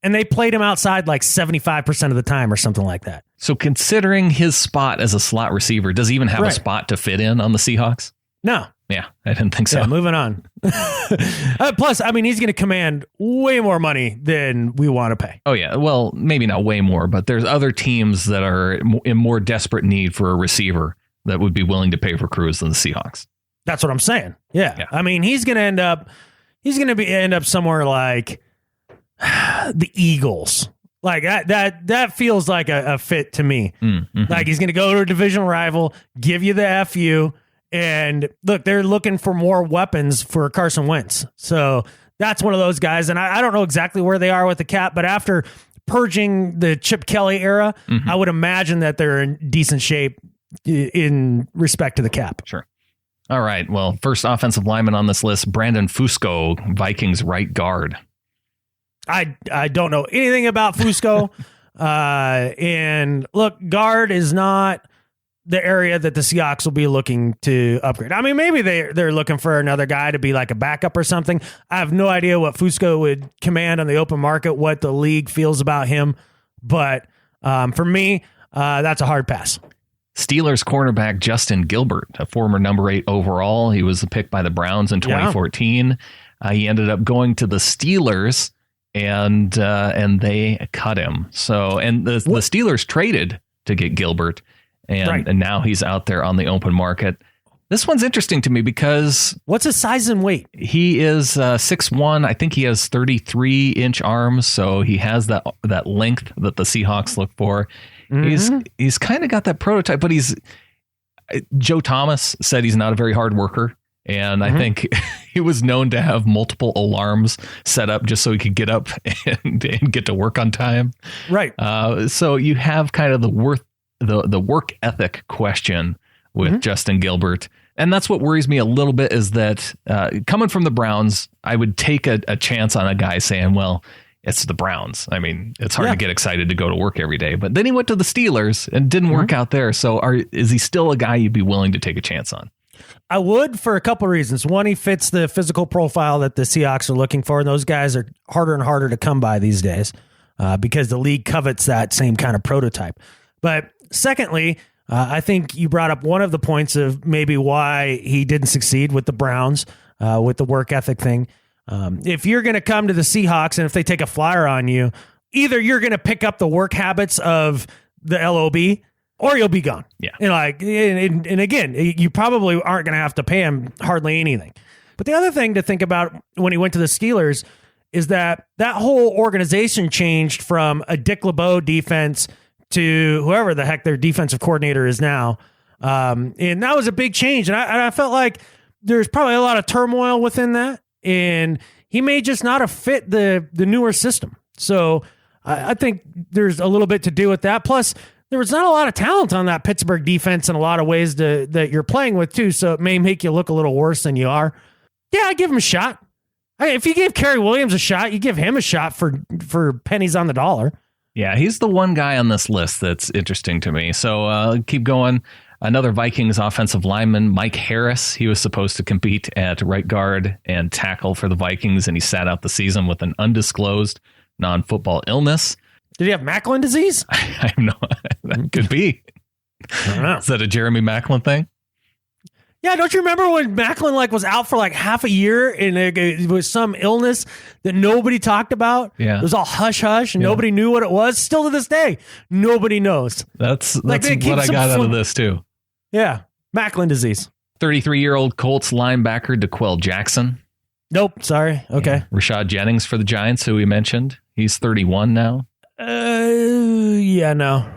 And they played him outside like 75% of the time or something like that. So considering his spot as a slot receiver, does he even have a spot to fit in on the Seahawks? No. Yeah, I didn't think so. Yeah, moving on. Plus, I mean, he's going to command way more money than we want to pay. Oh, yeah. Well, maybe not way more, but there's other teams that are in more desperate need for a receiver that would be willing to pay for Cruz than the Seahawks. That's what I'm saying. Yeah. I mean, he's going to end up somewhere like the Eagles. Like that feels like a fit to me. Mm-hmm. Like he's going to go to a divisional rival, give you the FU. And look, they're looking for more weapons for Carson Wentz. So that's one of those guys. And I don't know exactly where they are with the cap, but after purging the Chip Kelly era, I would imagine that they're in decent shape in respect to the cap. Sure. All right. Well, first offensive lineman on this list, Brandan Fusco, Vikings right guard. I don't know anything about Fusco. And look, guard is not the area that the Seahawks will be looking to upgrade. I mean, maybe they're looking for another guy to be like a backup or something. I have no idea what Fusco would command on the open market, what the league feels about him. But for me, that's a hard pass. Steelers cornerback Justin Gilbert, a former number 8 overall. He was picked by the Browns in 2014. He ended up going to the Steelers, and they cut him. So, and the Steelers traded to get Gilbert. And now he's out there on the open market. This one's interesting to me because... What's his size and weight? He is 6'1". I think he has 33-inch arms, so he has that length that the Seahawks look for. Mm-hmm. He's kind of got that prototype, but Joe Thomas said he's not a very hard worker. And I think he was known to have multiple alarms set up just so he could get up and get to work on time. Right. So you have kind of the work ethic question with Justin Gilbert. And that's what worries me a little bit is that coming from the Browns, I would take a chance on a guy saying, well, it's the Browns. I mean, it's hard to get excited to go to work every day. But then he went to the Steelers and didn't work out there. So is he still a guy you'd be willing to take a chance on? I would for a couple of reasons. One, he fits the physical profile that the Seahawks are looking for. And those guys are harder and harder to come by these days because the league covets that same kind of prototype. But secondly, I think you brought up one of the points of maybe why he didn't succeed with the Browns, with the work ethic thing. If you're going to come to the Seahawks and if they take a flyer on you, either you're going to pick up the work habits of the LOB or you'll be gone. Yeah. And again, you probably aren't going to have to pay him hardly anything. But the other thing to think about when he went to the Steelers is that whole organization changed from a Dick LeBeau defense to whoever the heck their defensive coordinator is now. And that was a big change. And I felt like there's probably a lot of turmoil within that. And he may just not have fit the newer system. So I think there's a little bit to do with that. Plus, there was not a lot of talent on that Pittsburgh defense in a lot of ways that you're playing with too. So it may make you look a little worse than you are. Yeah, I give him a shot. If you gave Kerry Williams a shot, you give him a shot for pennies on the dollar. Yeah, he's the one guy on this list that's interesting to me. So keep going. Another Vikings offensive lineman, Mike Harris. He was supposed to compete at right guard and tackle for the Vikings, and he sat out the season with an undisclosed non-football illness. Did he have Macklin disease? I have no idea. That could be. I don't know. Is that a Jeremy Macklin thing? Yeah, don't you remember when Macklin was out for half a year and it was some illness that nobody talked about? Yeah. It was all hush-hush and nobody knew what it was. Still to this day, nobody knows. That's what I got out of this too. Yeah, Macklin disease. 33-year-old Colts linebacker DeQuell Jackson. Nope, sorry. Okay. Yeah. Rashad Jennings for the Giants, who we mentioned. He's 31 now. Yeah, no.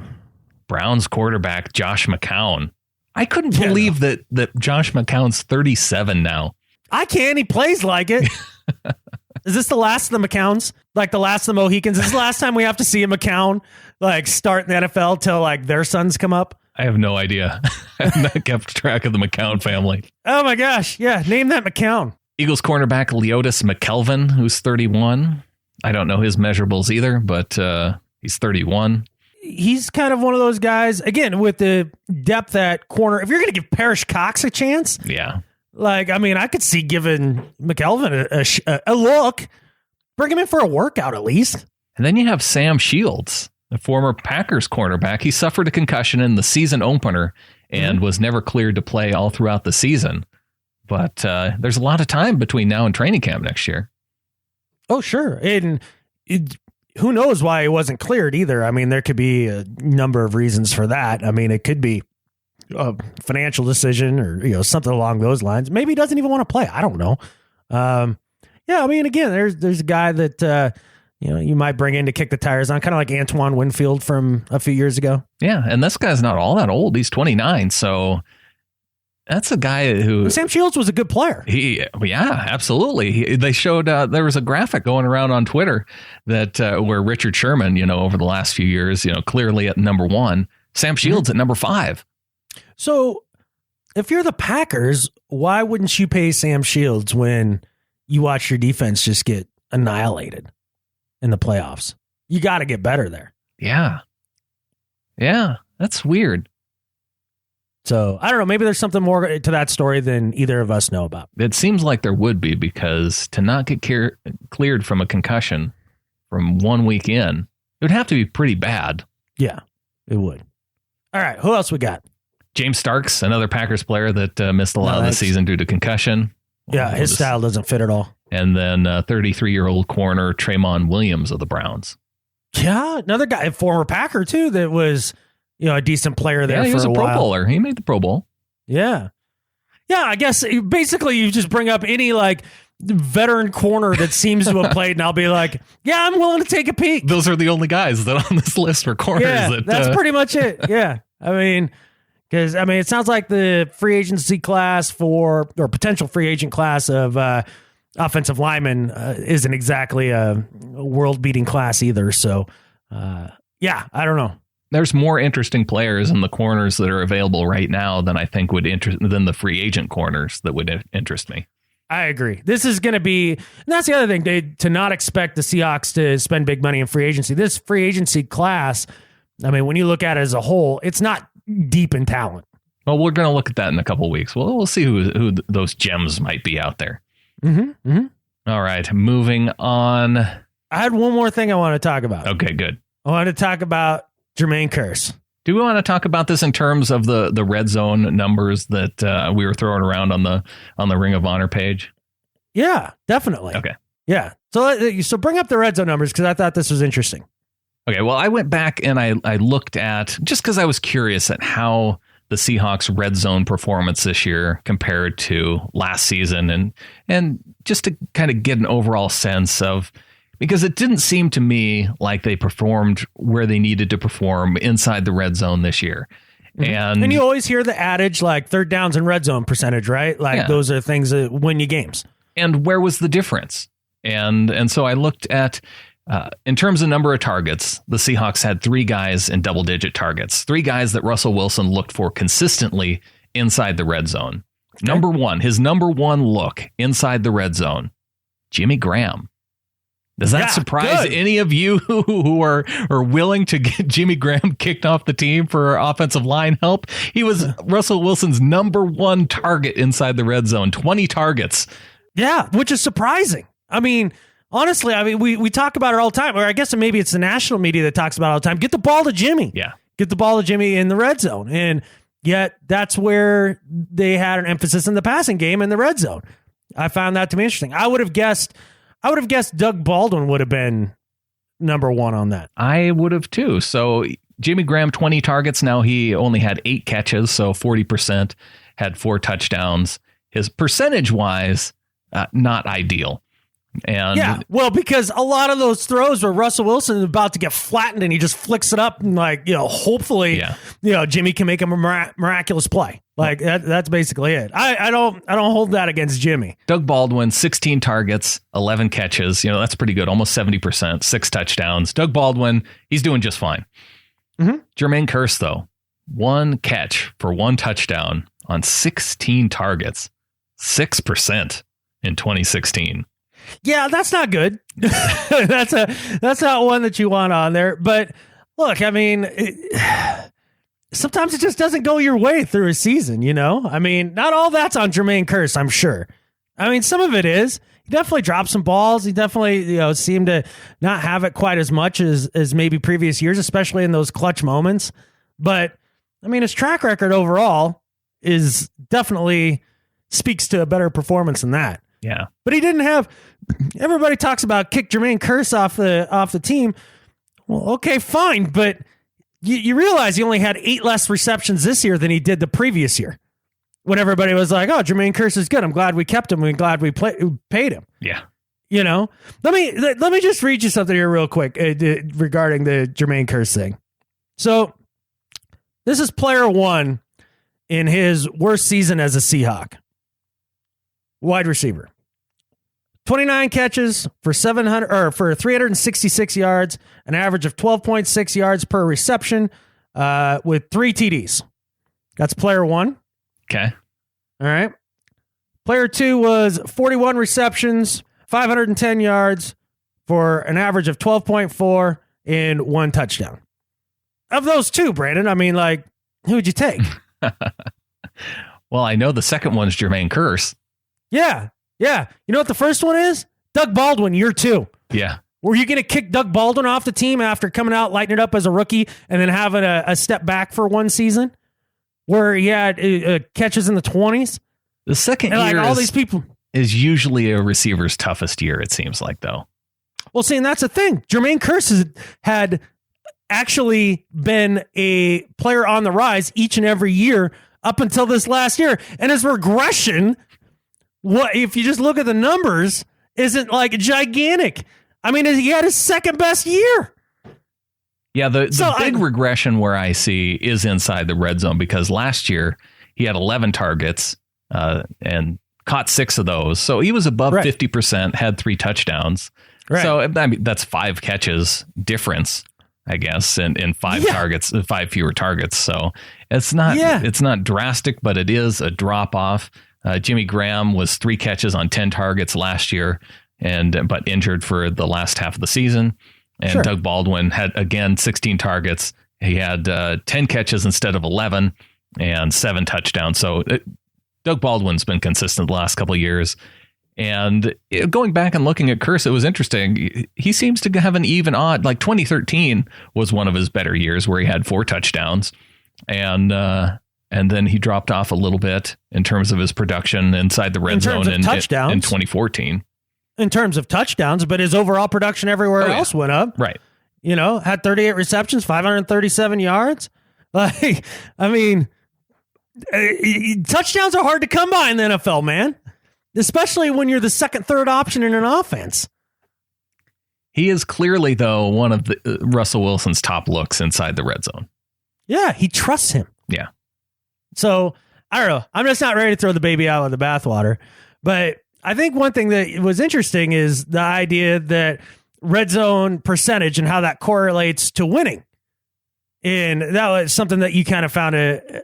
Browns quarterback Josh McCown. I couldn't believe that Josh McCown's 37 now. I can. He plays like it. Is this the last of the McCowns? Like the last of the Mohicans? Is this the last time we have to see a McCown start in the NFL till their sons come up? I have no idea. I've not kept track of the McCown family. Oh my gosh. Yeah. Name that McCown. Eagles cornerback Leotis McKelvin, who's 31. I don't know his measurables either, but he's 31. He's kind of one of those guys, again, with the depth at corner. If you're going to give Parrish Cox a chance, yeah. I could see giving McKelvin a look. Bring him in for a workout at least. And then you have Sam Shields, the former Packers cornerback. He suffered a concussion in the season opener and was never cleared to play all throughout the season. But there's a lot of time between now and training camp next year. Oh, sure. And who knows why it wasn't cleared either. I mean, there could be a number of reasons for that. I mean, it could be a financial decision or, something along those lines. Maybe he doesn't even want to play. I don't know. Yeah, I mean, again, there's a guy that, you might bring in to kick the tires on, kind of like Antoine Winfield from a few years ago. Yeah, and this guy's not all that old. He's 29, so that's a guy who... Sam Shields was a good player. Yeah, absolutely. They showed, there was a graphic going around on Twitter that where Richard Sherman, over the last few years, clearly at number 1, Sam Shields at number 5. So if you're the Packers, why wouldn't you pay Sam Shields when you watch your defense just get annihilated in the playoffs? You got to get better there. Yeah. Yeah, that's weird. So I don't know. Maybe there's something more to that story than either of us know about. It seems like there would be, because to not get cleared from a concussion from 1 week in, it would have to be pretty bad. Yeah, it would. All right. Who else we got? James Starks, another Packers player that missed a lot of the season due to concussion. Yeah, his style doesn't fit at all. And then 33-year-old corner Tremont Williams of the Browns. Yeah, another guy, a former Packer too, that was a decent player there. Yeah, he was a Pro Bowler. He made the Pro Bowl. Yeah. Yeah, I guess basically you just bring up any veteran corner that seems to have played, and I'll be like, yeah, I'm willing to take a peek. Those are the only guys that on this list for corners. Yeah, that's pretty much it. Yeah. Because it sounds like the free agency class or potential free agent class of offensive linemen isn't exactly a world-beating class either. So, yeah, I don't know. There's more interesting players in the corners that are available right now than I think would than the free agent corners that would interest me. I agree. This is going to be, and that's the other thing, to not expect the Seahawks to spend big money in free agency. This free agency class, when you look at it as a whole, it's not deep in talent. Well, we're going to look at that in a couple of weeks. We'll see who those gems might be out there. Mm-hmm. Mm-hmm. All right, moving on. I had one more thing I want to talk about. Okay, good. I want to talk about Jermaine Kearse. Do we want to talk about this in terms of the red zone numbers that we were throwing around on the Ring of Honor page? Yeah, definitely. Okay. Yeah. So bring up the red zone numbers, because I thought this was interesting. Okay. Well, I went back and I looked at, just because I was curious at how the Seahawks red zone performance this year compared to last season, and just to kind of get an overall sense of, because it didn't seem to me like they performed where they needed to perform inside the red zone this year. Mm-hmm. And you always hear the adage, third downs and red zone percentage, right? Those are things that win you games. And where was the difference? And so I looked at In terms of number of targets, the Seahawks had 3 guys in double-digit targets, 3 guys that Russell Wilson looked for consistently inside the red zone. Okay. His number one look inside the red zone, Jimmy Graham. Does that surprise any of you who are willing to get Jimmy Graham kicked off the team for offensive line help? He was Russell Wilson's number one target inside the red zone, 20 targets. Yeah, which is surprising. I mean, honestly, we talk about it all the time, or I guess maybe it's the national media that talks about it all the time. Get the ball to Jimmy. Yeah. Get the ball to Jimmy in the red zone. And yet that's where they had an emphasis in the passing game in the red zone. I found that to be interesting. I would have guessed Doug Baldwin would have been number one on that. I would have too. So Jimmy Graham, 20 targets. Now he only had 8 catches, so 40%, had 4 touchdowns. His percentage wise, not ideal. And yeah, well, because a lot of those throws where Russell Wilson is about to get flattened and he just flicks it up and hopefully, Jimmy can make him a miraculous play. Like that's basically it. I don't hold that against Jimmy. Doug Baldwin, 16 targets, 11 catches. That's pretty good. Almost 70%, 6 touchdowns. Doug Baldwin, he's doing just fine. Mm-hmm. Jermaine Kearse, though, 1 catch for 1 touchdown on 16 targets, 6% in 2016. Yeah, that's not good. that's not one that you want on there. But look, I mean, sometimes it just doesn't go your way through a season, I mean, not all that's on Jermaine Kearse, I'm sure. I mean, some of it is. He definitely dropped some balls. He definitely, seemed to not have it quite as much as maybe previous years, especially in those clutch moments. But I mean, his track record overall is definitely speaks to a better performance than that. Yeah. But he didn't have, everybody talks about kick Jermaine Kearse off the team. Well, okay, fine. But you realize he only had 8 less receptions this year than he did the previous year. When everybody was like, oh, Jermaine Kearse is good. I'm glad we kept him. I'm glad we paid him. Yeah. Let me just read you something here real quick regarding the Jermaine Kearse thing. So this is player 1 in his worst season as a Seahawk. Wide receiver. 29 catches for 366 yards, an average of 12.6 yards per reception, with 3 TDs. That's player 1. Okay. All right. Player 2 was 41 receptions, 510 yards for an average of 12.4 and 1 touchdown. Of those 2, Brandon, I mean, who would you take? Well, I know the second one's Jermaine Kearse. Yeah. You know what the first one is? Doug Baldwin, year 2. Yeah. Were you going to kick Doug Baldwin off the team after coming out, lighting it up as a rookie, and then having a step back for one season where he had catches in the 20s? The second year all these people is usually a receiver's toughest year, it seems like, though. Well, see, and that's the thing. Jermaine Kearse had actually been a player on the rise each and every year up until this last year. And his regression, if you just look at the numbers, isn't gigantic. I mean, he had his second best year. Yeah, the big regression where I see is inside the red zone, because last year he had 11 targets and caught 6 of those. So he was above 50%, had 3 touchdowns. Right. So I mean, that's 5 catches difference, I guess, in 5 targets, 5 fewer targets. So it's not drastic, but it is a drop off. Jimmy Graham was 3 catches on 10 targets last year, but injured for the last half of the season. And Doug Baldwin had, again, 16 targets. He had 10 catches instead of 11 and 7 touchdowns. So Doug Baldwin's been consistent the last couple of years. And going back and looking at Kearse, it was interesting. He seems to have an even odd, 2013 was one of his better years where he had 4 touchdowns. And then he dropped off a little bit in terms of his production inside the red zone in 2014. In terms of touchdowns, but his overall production everywhere else went up. Right. Had 38 receptions, 537 yards. I mean, touchdowns are hard to come by in the NFL, man. Especially when you're the second, third option in an offense. He is clearly, though, one of the Russell Wilson's top looks inside the red zone. Yeah, he trusts him. Yeah. So, I don't know. I'm just not ready to throw the baby out with the bathwater. But I think one thing that was interesting is the idea that red zone percentage and how that correlates to winning. And that was something that you kind of found an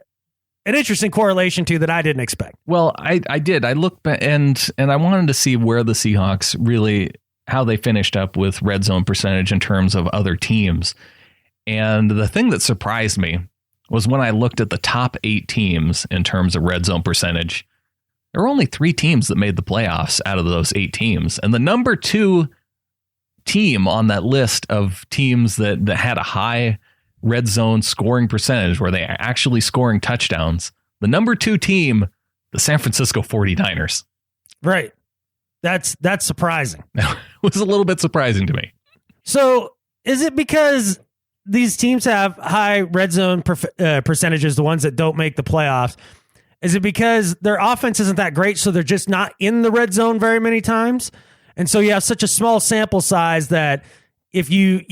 interesting correlation to that I didn't expect. Well, I did. I looked back and I wanted to see where the Seahawks really, how they finished up with red zone percentage in terms of other teams. And the thing that surprised me was when I looked at the top 8 teams in terms of red zone percentage, there were only 3 teams that made the playoffs out of those 8 teams. And the number 2 team on that list of teams that had a high red zone scoring percentage where they are actually scoring touchdowns, the number 2 team, the San Francisco 49ers. Right. That's surprising. It was a little bit surprising to me. So is it because these teams have high red zone percentages, the ones that don't make the playoffs? Is it because their offense isn't that great, so they're just not in the red zone very many times? And so you have such a small sample size that if you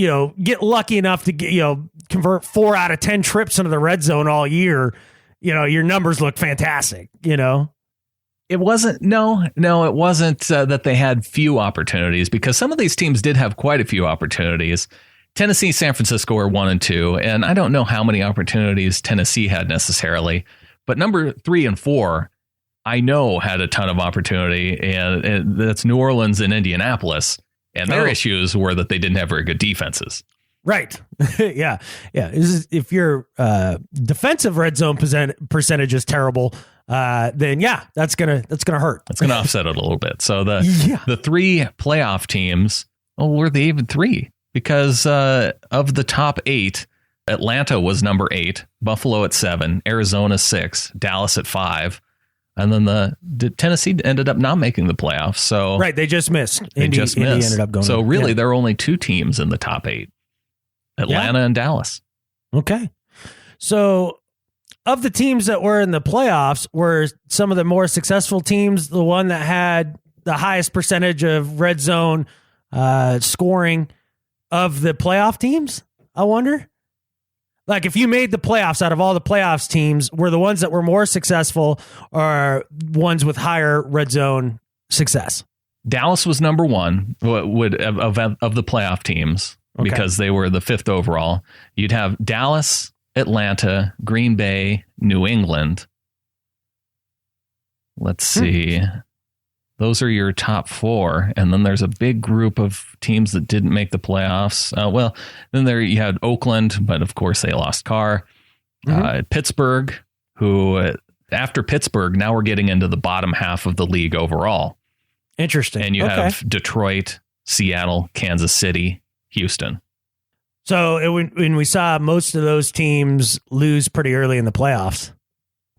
get lucky enough to get, convert 4 out of 10 trips into the red zone all year, your numbers look fantastic, It wasn't, it wasn't that they had few opportunities, because some of these teams did have quite a few opportunities. Tennessee, San Francisco are 1 and 2, and I don't know how many opportunities Tennessee had necessarily, but number 3 and 4, I know had a ton of opportunity, and that's New Orleans and Indianapolis, and their issues were that they didn't have very good defenses. Right. Yeah. If your defensive red zone percentage is terrible, then that's gonna hurt. That's gonna offset it a little bit. So the 3 playoff teams, were they even 3? Because of the top 8, Atlanta was number 8, Buffalo at 7, Arizona 6, Dallas at 5, and then the Tennessee ended up not making the playoffs. So right, they just missed. Indy ended up going. So really, there are only 2 teams in the top 8, Atlanta and Dallas. Okay, so of the teams that were in the playoffs, were some of the more successful teams the one that had the highest percentage of red zone scoring of the playoff teams? I wonder. Like, if you made the playoffs out of all the playoffs teams, were the ones that were more successful or ones with higher red zone success? Dallas was number 1 of the playoff teams, because they were the 5th overall. You'd have Dallas, Atlanta, Green Bay, New England. Let's see. Those are your top 4. And then there's a big group of teams that didn't make the playoffs. Then there you had Oakland, but of course they lost Carr. Pittsburgh, who after Pittsburgh, now we're getting into the bottom half of the league overall. Interesting. And you have Detroit, Seattle, Kansas City, Houston. So when we saw most of those teams lose pretty early in the playoffs.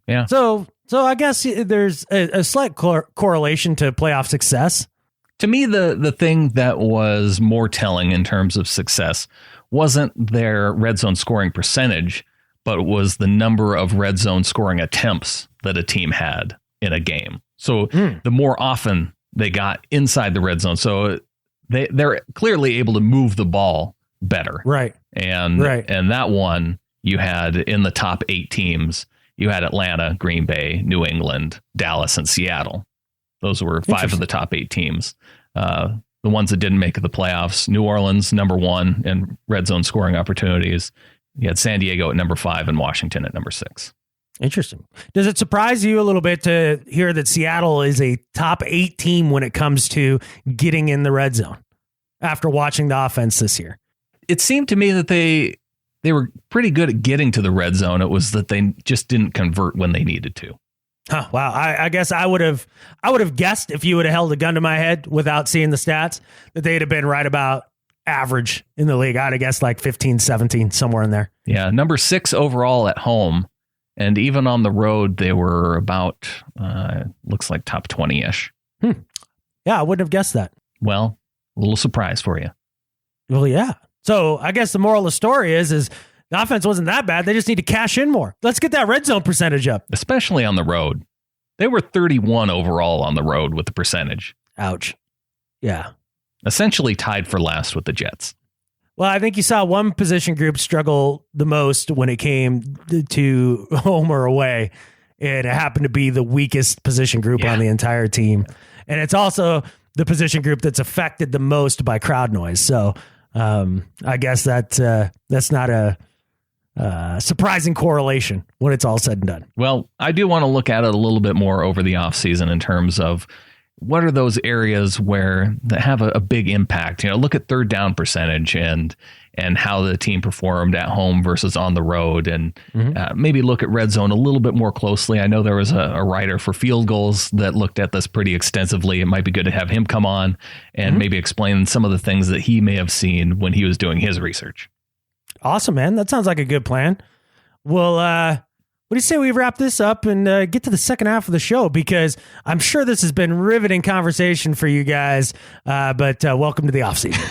Yeah. So I guess there's a slight correlation to playoff success. To me, the thing that was more telling in terms of success wasn't their red zone scoring percentage, but it was the number of red zone scoring attempts that a team had in a game. So the more often they got inside the red zone, so they're clearly able to move the ball better. Right. And that one you had in the top 8 teams. You had Atlanta, Green Bay, New England, Dallas, and Seattle. Those were 5 of the top 8 teams. The ones that didn't make the playoffs, New Orleans, number 1 in red zone scoring opportunities. You had San Diego at number 5 and Washington at number 6. Interesting. Does it surprise you a little bit to hear that Seattle is a top 8 team when it comes to getting in the red zone after watching the offense this year? It seemed to me that they were pretty good at getting to the red zone. It was that they just didn't convert when they needed to. Huh, wow. I guess I would have guessed, if you would have held a gun to my head without seeing the stats, that they'd have been right about average in the league. I'd have guessed like 15, 17, somewhere in there. Yeah. Number 6 overall at home. And even on the road, they were about, looks like top 20-ish. Yeah, I wouldn't have guessed that. Well, a little surprise for you. Well, yeah. So I guess the moral of the story is the offense wasn't that bad. They just need to cash in more. Let's get that red zone percentage up. Especially on the road. They were 31 overall on the road with the percentage. Ouch. Yeah. Essentially tied for last with the Jets. Well, I think you saw one position group struggle the most when it came to home or away. And it happened to be the weakest position group on the entire team. And it's also the position group that's affected the most by crowd noise. So I guess that's not a surprising correlation when it's all said and done. Well, I do want to look at it a little bit more over the offseason in terms of what are those areas that have a big impact. Look at third down percentage and how the team performed at home versus on the road, and maybe look at red zone a little bit more closely. I know there was a writer for field goals that looked at this pretty extensively. It might be good to have him come on and maybe explain some of the things that he may have seen when he was doing his research. Awesome, man. That sounds like a good plan. Well, what do you say we wrap this up and get to the second half of the show? Because I'm sure this has been riveting conversation for you guys, but welcome to the offseason.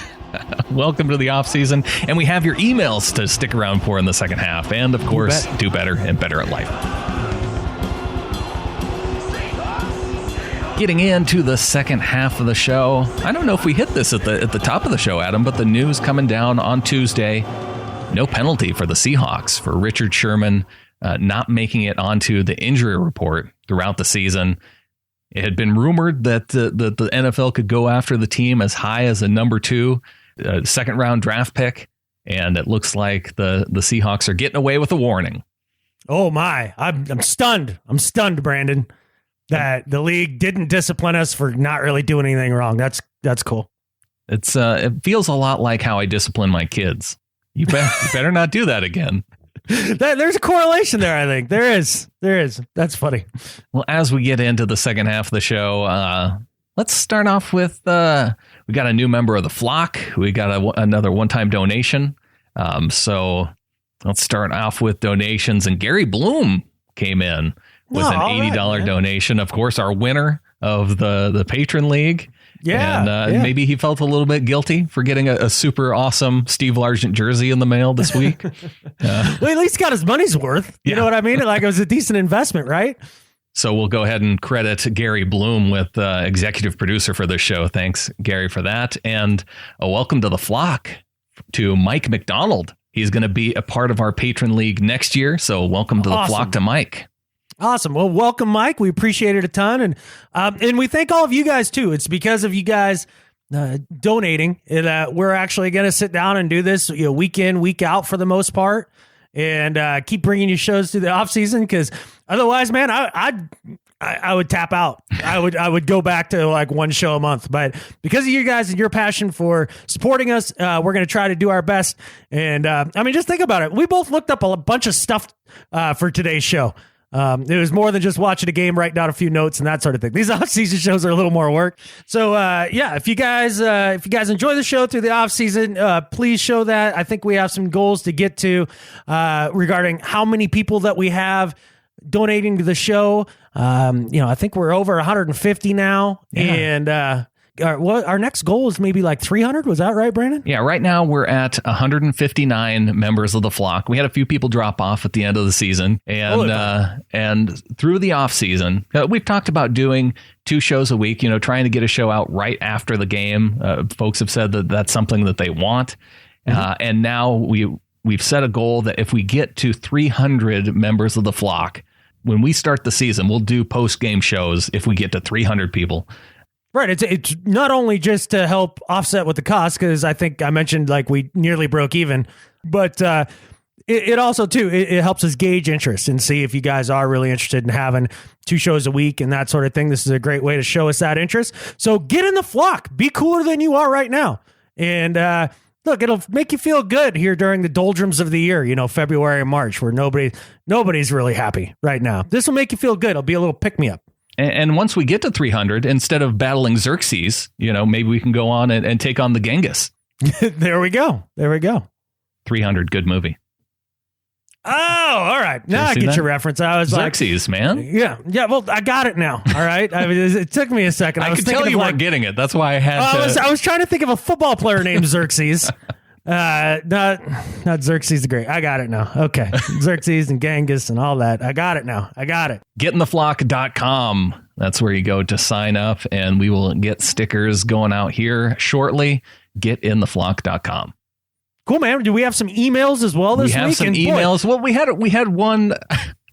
Welcome to the offseason. And we have your emails to stick around for in the second half. And, of course, do better and better at life. Getting into the second half of the show. I don't know if we hit this at the top of the show, Adam, but the news coming down on Tuesday. No penalty for the Seahawks for Richard Sherman not making it onto the injury report throughout the season. It had been rumored that the NFL could go after the team as high as a number 2 second round draft pick. And it looks like the Seahawks are getting away with a warning. Oh, my. I'm stunned. I'm stunned, Brandon, that the league didn't discipline us for not really doing anything wrong. That's cool. It feels a lot like how I discipline my kids. You better not do that again. There's a correlation there, I think. There is. That's funny. Well, as we get into the second half of the show, let's start off with, we got a new member of the flock. We got another one-time donation. So let's start off with donations. And Gary Bloom came in with an $80 donation. Of course, our winner of the Patron League. Yeah, and maybe he felt a little bit guilty for getting a super awesome Steve Largent jersey in the mail this week. Well, at least got his money's worth. You know what I mean? Like, it was a decent investment, right? So we'll go ahead and credit Gary Bloom with executive producer for this show. Thanks, Gary, for that. And a welcome to the flock to Mike McDonald. He's going to be a part of our Patron League next year. So welcome to the flock to Mike. Awesome. Well, welcome, Mike. We appreciate it a ton. And we thank all of you guys, too. It's because of you guys donating. We're actually going to sit down and do this week in, week out for the most part, and keep bringing you shows through the off season. Because otherwise, man, I would tap out. I would go back to like one show a month. But because of you guys and your passion for supporting us, we're going to try to do our best. And just think about it. We both looked up a bunch of stuff for today's show. It was more than just watching a game, writing down a few notes and that sort of thing. These off-season shows are a little more work. So, if you guys enjoy the show through the off-season, please show that. I think we have some goals to get to regarding how many people that we have donating to the show. I think we're over 150 now. Yeah. And our next goal is maybe like 300. Was that right, Brandon? Yeah, right now we're at 159 members of the flock. We had a few people drop off at the end of the season, and through the off season, we've talked about doing 2 shows a week. trying to get a show out right after the game. Folks have said that that's something that they want, and now we've set a goal that if we get to 300 members of the flock, when we start the season, we'll do post game shows. If we get to 300 people. Right. It's not only just to help offset with the cost, because I think I mentioned like we nearly broke even, but it also, too, it helps us gauge interest and see if you guys are really interested in having 2 shows a week and that sort of thing. This is a great way to show us that interest. So get in the flock. Be cooler than you are right now. And look, it'll make you feel good here during the doldrums of the year, February and March, where nobody's really happy right now. This will make you feel good. It'll be a little pick-me-up. And once we get to 300, instead of battling Xerxes, maybe we can go on and take on the Genghis. There we go. 300, good movie. Oh, all right. Now I get your reference. I was Xerxes, man. Yeah. Well, I got it now. All right. It took me a second. I could tell you weren't getting it. That's why I had to. I was trying to think of a football player named Xerxes. Not Xerxes the Great. I got it now. Okay. Xerxes and Genghis and all that. I got it now. I got it. Getintheflock.com. That's where you go to sign up, and we will get stickers going out here shortly. Getintheflock.com. Cool, man. Do we have some emails as well this week? We have some emails. Well, we had one.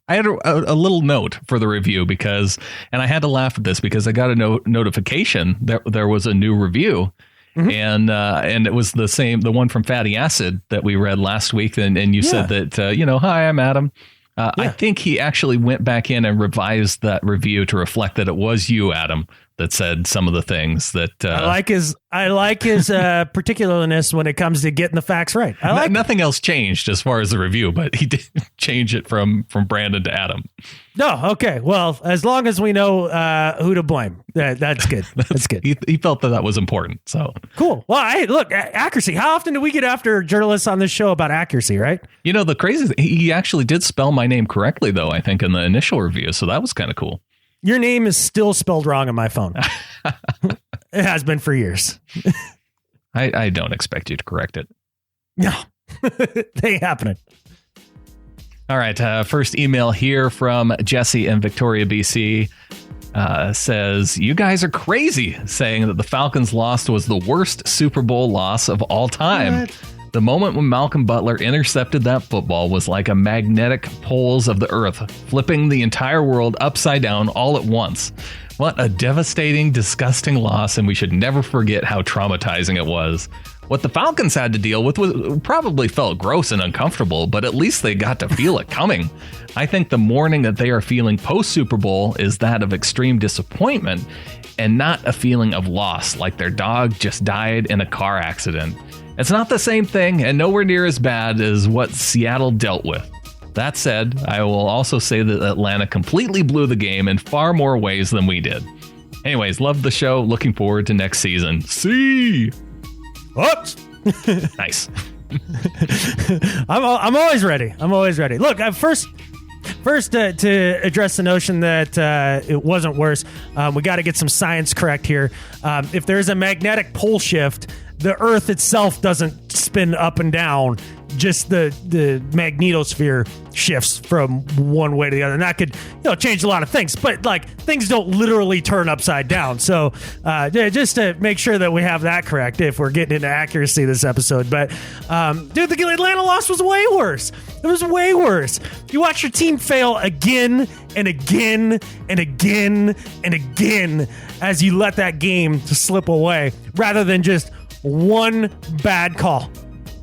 I had a little note for the review and I had to laugh at this because I got a notification that there was a new review. Mm-hmm. And it was the one from Fatty Acid that we read last week. And you said that, hi, I'm Adam. I think he actually went back in and revised that review to reflect that it was you, Adam, that said some of the things that I like his particularness when it comes to getting the facts right. Nothing else changed as far as the review, but he did change it from Brandan to Adam. No, okay. Well, as long as we know who to blame, that's good. That's good. He felt that was important. So cool. Well, look, accuracy. How often do we get after journalists on this show about accuracy, right? The crazy thing, he actually did spell my name correctly, though, I think, in the initial review. So that was kind of cool. Your name is still spelled wrong on my phone. It has been for years. I don't expect you to correct it. No, they ain't happening. All right. First email here from Jesse in Victoria, BC. Says, you guys are crazy saying that the Falcons' loss was the worst Super Bowl loss of all time. What? The moment when Malcolm Butler intercepted that football was like a magnetic poles of the earth, flipping the entire world upside down all at once. What a devastating, disgusting loss, and we should never forget how traumatizing it was. What the Falcons had to deal with probably felt gross and uncomfortable, but at least they got to feel it coming. I think the mourning that they are feeling post-Super Bowl is that of extreme disappointment and not a feeling of loss, like their dog just died in a car accident. It's not the same thing and nowhere near as bad as what Seattle dealt with. That said, I will also say that Atlanta completely blew the game in far more ways than we did. Anyways, love the show. Looking forward to next season. See. Oops. Nice. I'm always ready. Look, first to address the notion that it wasn't worse, we got to get some science correct here. If there's a magnetic pole shift, the Earth itself doesn't spin up and down. Just the magnetosphere shifts from one way to the other, and that could change a lot of things. But like things don't literally turn upside down. So just to make sure that we have that correct, if we're getting into accuracy this episode. But dude, the Atlanta loss was way worse. It was way worse. You watch your team fail again and again and again and again as you let that game slip away, rather than just one bad call.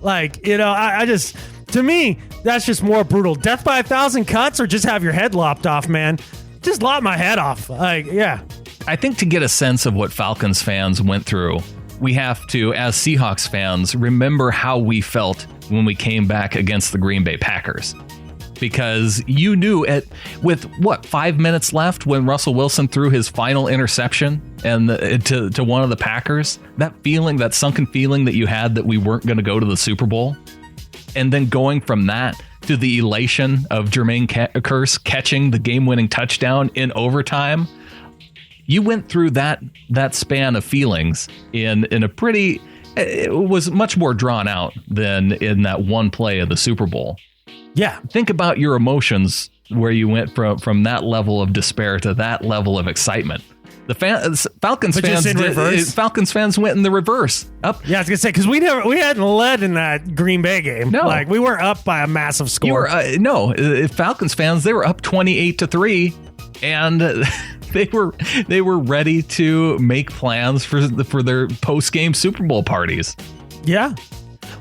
Like, I just, to me, that's just more brutal. Death by 1,000 cuts, or just have your head lopped off, man. Just lop my head off. Like, yeah. I think to get a sense of what Falcons fans went through, we have to, as Seahawks fans, remember how we felt when we came back against the Green Bay Packers. Because you knew with 5 minutes left when Russell Wilson threw his final interception and to one of the Packers, that feeling, that sunken feeling that you had that we weren't going to go to the Super Bowl, and then going from that to the elation of Jermaine Kearse catching the game-winning touchdown in overtime, you went through that span of feelings in a pretty. It was much more drawn out than in that one play of the Super Bowl. Yeah. Think about your emotions where you went from that level of despair to that level of excitement. The Falcons fans went in the reverse. Up. Yeah, I was gonna say, because we hadn't led in that Green Bay game. No, like we weren't up by a massive score. Falcons fans, they were up 28-3, and they were ready to make plans for their post game Super Bowl parties. Yeah.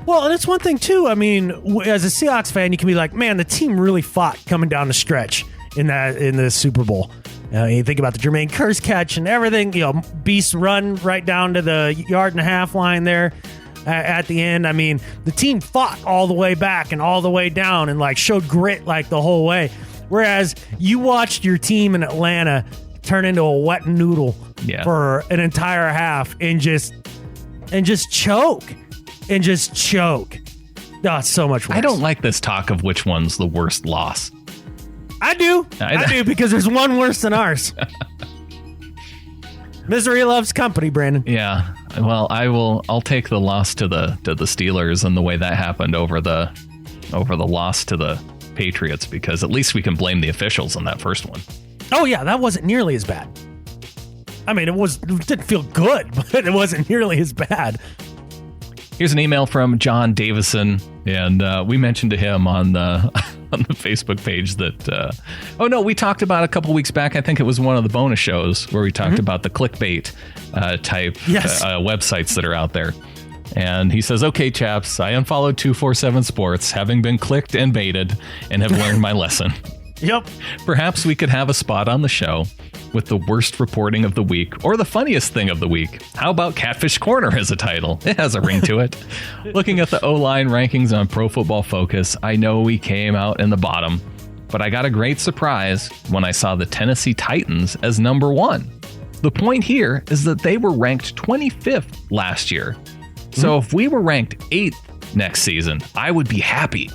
Well, and it's one thing, too. I mean, as a Seahawks fan, you can be like, man, the team really fought coming down the stretch in the Super Bowl. You think about the Jermaine Kearse catch and everything, Beast run right down to the 1.5-yard line there at the end. I mean, the team fought all the way back and all the way down and like showed grit like the whole way. Whereas you watched your team in Atlanta turn into a wet noodle for an entire half and just choke. And just choke. Oh, it's so much worse. I don't like this talk of which one's the worst loss. I do. I do, because there's one worse than ours. Misery loves company, Brandon. Yeah. Well, I'll take the loss to the Steelers and the way that happened over the loss to the Patriots, because at least we can blame the officials on that first one. Oh yeah, that wasn't nearly as bad. I mean, it didn't feel good, but it wasn't nearly as bad. Here's an email from John Davison, and we mentioned to him on the on the Facebook page that we talked about a couple weeks back. I think it was one of the bonus shows where we talked about the clickbait type websites that are out there. And he says, "Okay, chaps, I unfollowed 247 Sports, having been clicked and baited, and have learned my lesson." Yep. Perhaps we could have a spot on the show with the worst reporting of the week or the funniest thing of the week. How about Catfish Corner as a title? It has a ring to it. Looking at the O-line rankings on Pro Football Focus, I know we came out in the bottom, but I got a great surprise when I saw the Tennessee Titans as number 1. The point here is that they were ranked 25th last year. So if we were ranked 8th next season, I would be happy.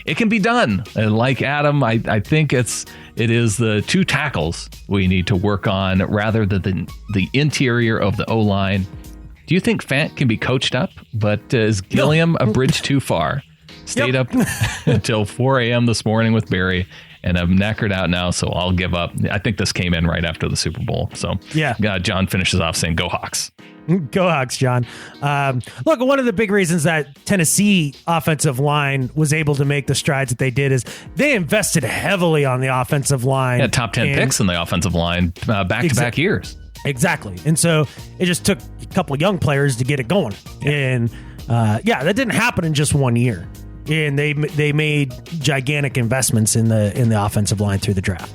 It can be done. And like Adam, I think it is the 2 tackles we need to work on rather than the interior of the O-line. Do you think Fant can be coached up? But is Gilliam a bridge too far? Stayed up until 4 a.m. this morning with Barry, and I'm knackered out now, so I'll give up. I think this came in right after the Super Bowl. So John finishes off saying, "Go Hawks." Go Hawks, John. Look, one of the big reasons that Tennessee offensive line was able to make the strides that they did is they invested heavily on the offensive line. Yeah, top 10 picks in the offensive line back-to-back years. Exactly. And so it just took a couple of young players to get it going. Yeah. And that didn't happen in just 1 year. And they made gigantic investments in the offensive line through the draft.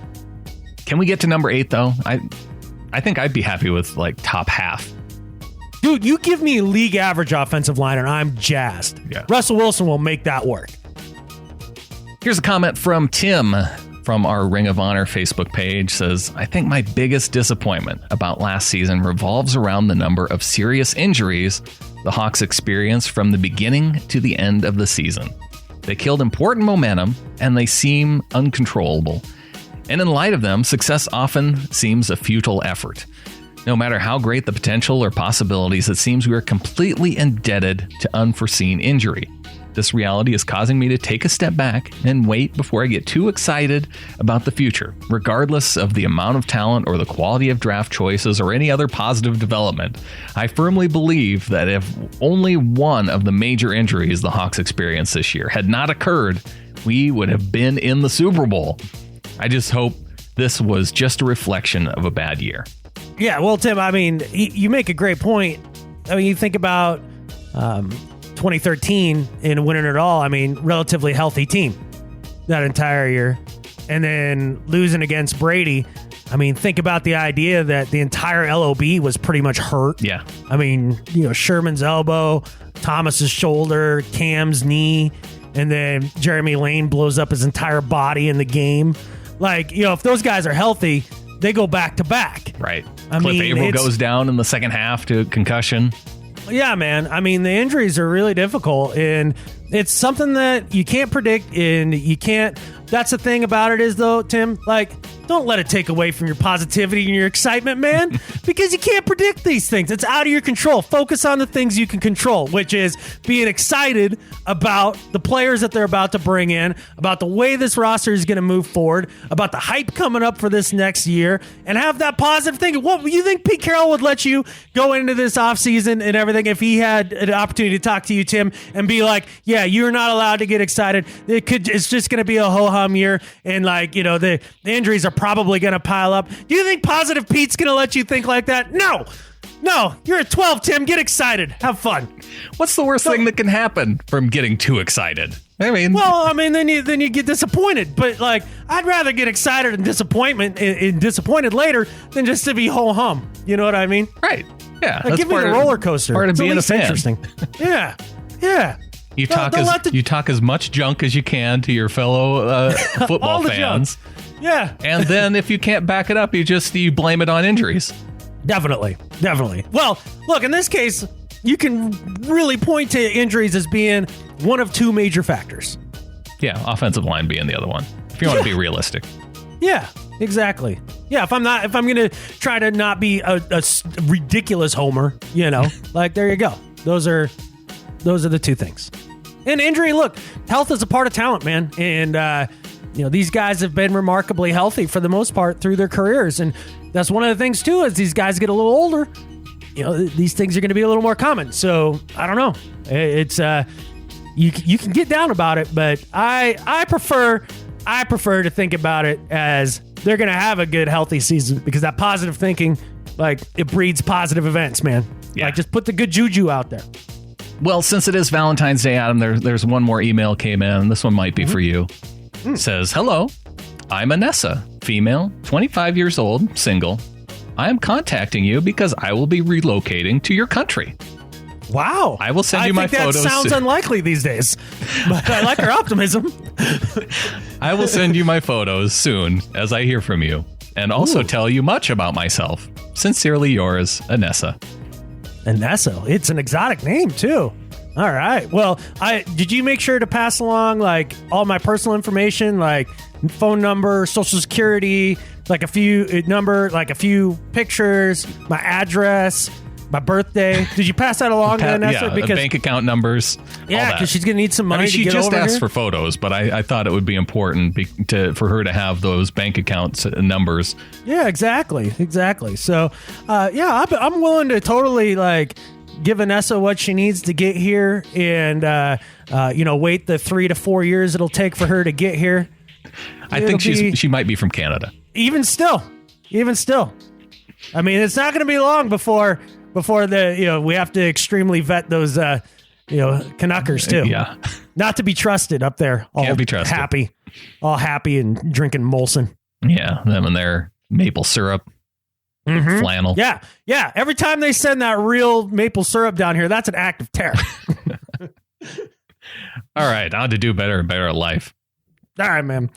Can we get to number 8 though? I think I'd be happy with like top half. Dude, you give me league average offensive line and I'm jazzed. Yeah. Russell Wilson will make that work. Here's a comment from Tim from our Ring of Honor Facebook page. Says, I think my biggest disappointment about last season revolves around the number of serious injuries the Hawks experienced from the beginning to the end of the season. They killed important momentum and they seem uncontrollable. And in light of them, success often seems a futile effort. No matter how great the potential or possibilities, it seems we are completely indebted to unforeseen injury. This reality is causing me to take a step back and wait before I get too excited about the future, regardless of the amount of talent or the quality of draft choices or any other positive development. I firmly believe that if only one of the major injuries the Hawks experienced this year had not occurred, we would have been in the Super Bowl. I just hope this was just a reflection of a bad year. Yeah, well, Tim, I mean, you make a great point. I mean, you think about 2013 and winning it all. I mean, relatively healthy team that entire year. And then losing against Brady. I mean, think about the idea that the entire LOB was pretty much hurt. Yeah. I mean, Sherman's elbow, Thomas's shoulder, Cam's knee, and then Jeremy Lane blows up his entire body in the game. Like, if those guys are healthy, they go back to back. Right. Cliff Averill goes down in the second half to concussion. Yeah, man. I mean, the injuries are really difficult, and it's something that you can't predict, and you can't. That's the thing about it is, though, Tim, like, don't let it take away from your positivity and your excitement, man, because you can't predict these things. It's out of your control. Focus on the things you can control, which is being excited about the players that they're about to bring in, about the way this roster is going to move forward, about the hype coming up for this next year, and have that positive thing. What you think Pete Carroll would let you go into this offseason and everything if he had an opportunity to talk to you, Tim, and be like, yeah, you're not allowed to get excited. It's just going to be a ho-hum year, and the injuries are probably going to pile up. Do you think positive Pete's going to let you think like that? No, you're at 12, Tim. Get excited. Have fun. What's the worst thing that can happen from getting too excited? Then you get disappointed. But I'd rather get excited and disappointed later than just to be ho-hum. You know what I mean? Right. Yeah. Give me a roller coaster. Part of being a fan. Interesting. Yeah. You talk as much junk as you can to your fellow football fans. Junk. Yeah. And then if you can't back it up, you blame it on injuries. Definitely. Well, look, in this case, you can really point to injuries as being one of 2 major factors. Yeah, offensive line being the other one. If you want to be realistic. Yeah, exactly. Yeah, if I'm going to try to not be a ridiculous homer, there you go. Those are the 2 things. And injury, look, health is a part of talent, man. And these guys have been remarkably healthy for the most part through their careers. And that's one of the things, too, as these guys get a little older, these things are going to be a little more common. So I don't know. It's you can get down about it, but I prefer to think about it as they're going to have a good, healthy season, because that positive thinking, like, it breeds positive events, man. Yeah. Like, just put the good juju out there. Well, since it is Valentine's Day, Adam, there's one more email came in. This one might be for you. It says, hello, I'm Anessa, female, 25 years old, single. I am contacting you because I will be relocating to your country. Wow. I will send you my photos. That sounds unlikely these days, but I like her optimism. I will send you my photos soon as I hear from you, and also tell you much about myself. Sincerely yours, Anessa. Anessa. It's an exotic name, too. All right. Well, did you make sure to pass along, like, all my personal information, like phone number, social security, like a few pictures, my address, my birthday? Did you pass that along to Anessa? Yeah, because bank account numbers. Yeah, because she's going to need some money to get over here. She just asked for photos, but I thought it would be important for her to have those bank accounts numbers. Yeah, exactly. So, I'm willing to totally, like, give Anessa what she needs to get here, and wait the 3 to 4 years it'll take for her to get here. I think she might be from Canada. Even still. I mean, it's not going to be long before we have to extremely vet those Canuckers too. Yeah, not to be trusted up there. Can't be trusted. All happy and drinking Molson. Yeah, them and their maple syrup. Flannel. Yeah. Every time they send that real maple syrup down here, that's an act of terror. All right, on to do better and better at life. All right, man.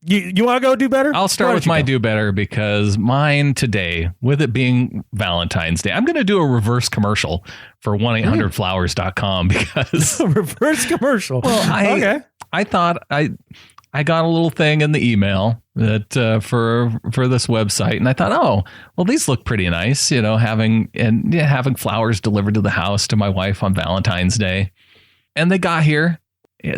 You want to go do better? I'll start with my do better, because mine today, with it being Valentine's Day, I'm going to do a reverse commercial for 1-800-Flowers.com because reverse commercial. Well, I thought I got a little thing in the email that for this website, and I thought, oh, well, these look pretty nice, having flowers delivered to the house to my wife on Valentine's Day, and they got here.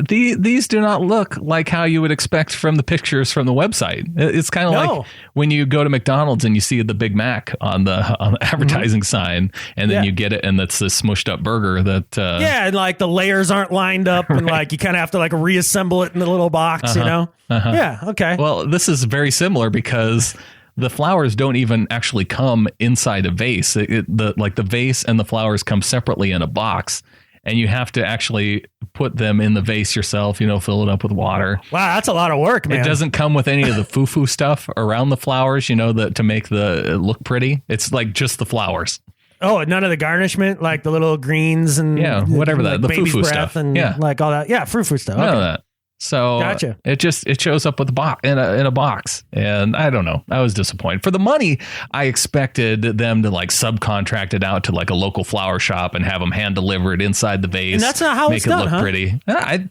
These do not look like how you would expect from the pictures from the website. It's kind of like when you go to McDonald's and you see the Big Mac on the advertising sign, and then you get it, and that's this smushed up burger that and like the layers aren't lined up, and like you kind of have to like reassemble it in the little box, Yeah, okay. Well, this is very similar because the flowers don't even actually come inside a vase. The vase and the flowers come separately in a box. And you have to actually put them in the vase yourself, fill it up with water. Wow, that's a lot of work, man. It doesn't come with any of the foo-foo stuff around the flowers, to make it look pretty. It's like just the flowers. Oh, none of the garnishment, like the little greens and whatever like the baby's foo-foo breath stuff. and like all that. Yeah, frou-frou stuff. None of that. So gotcha. It shows up with in a box, and I don't know. I was disappointed. For the money, I expected them to like subcontract it out to like a local flower shop and have them hand delivered inside the vase. And that's not how it's done, make it look pretty. I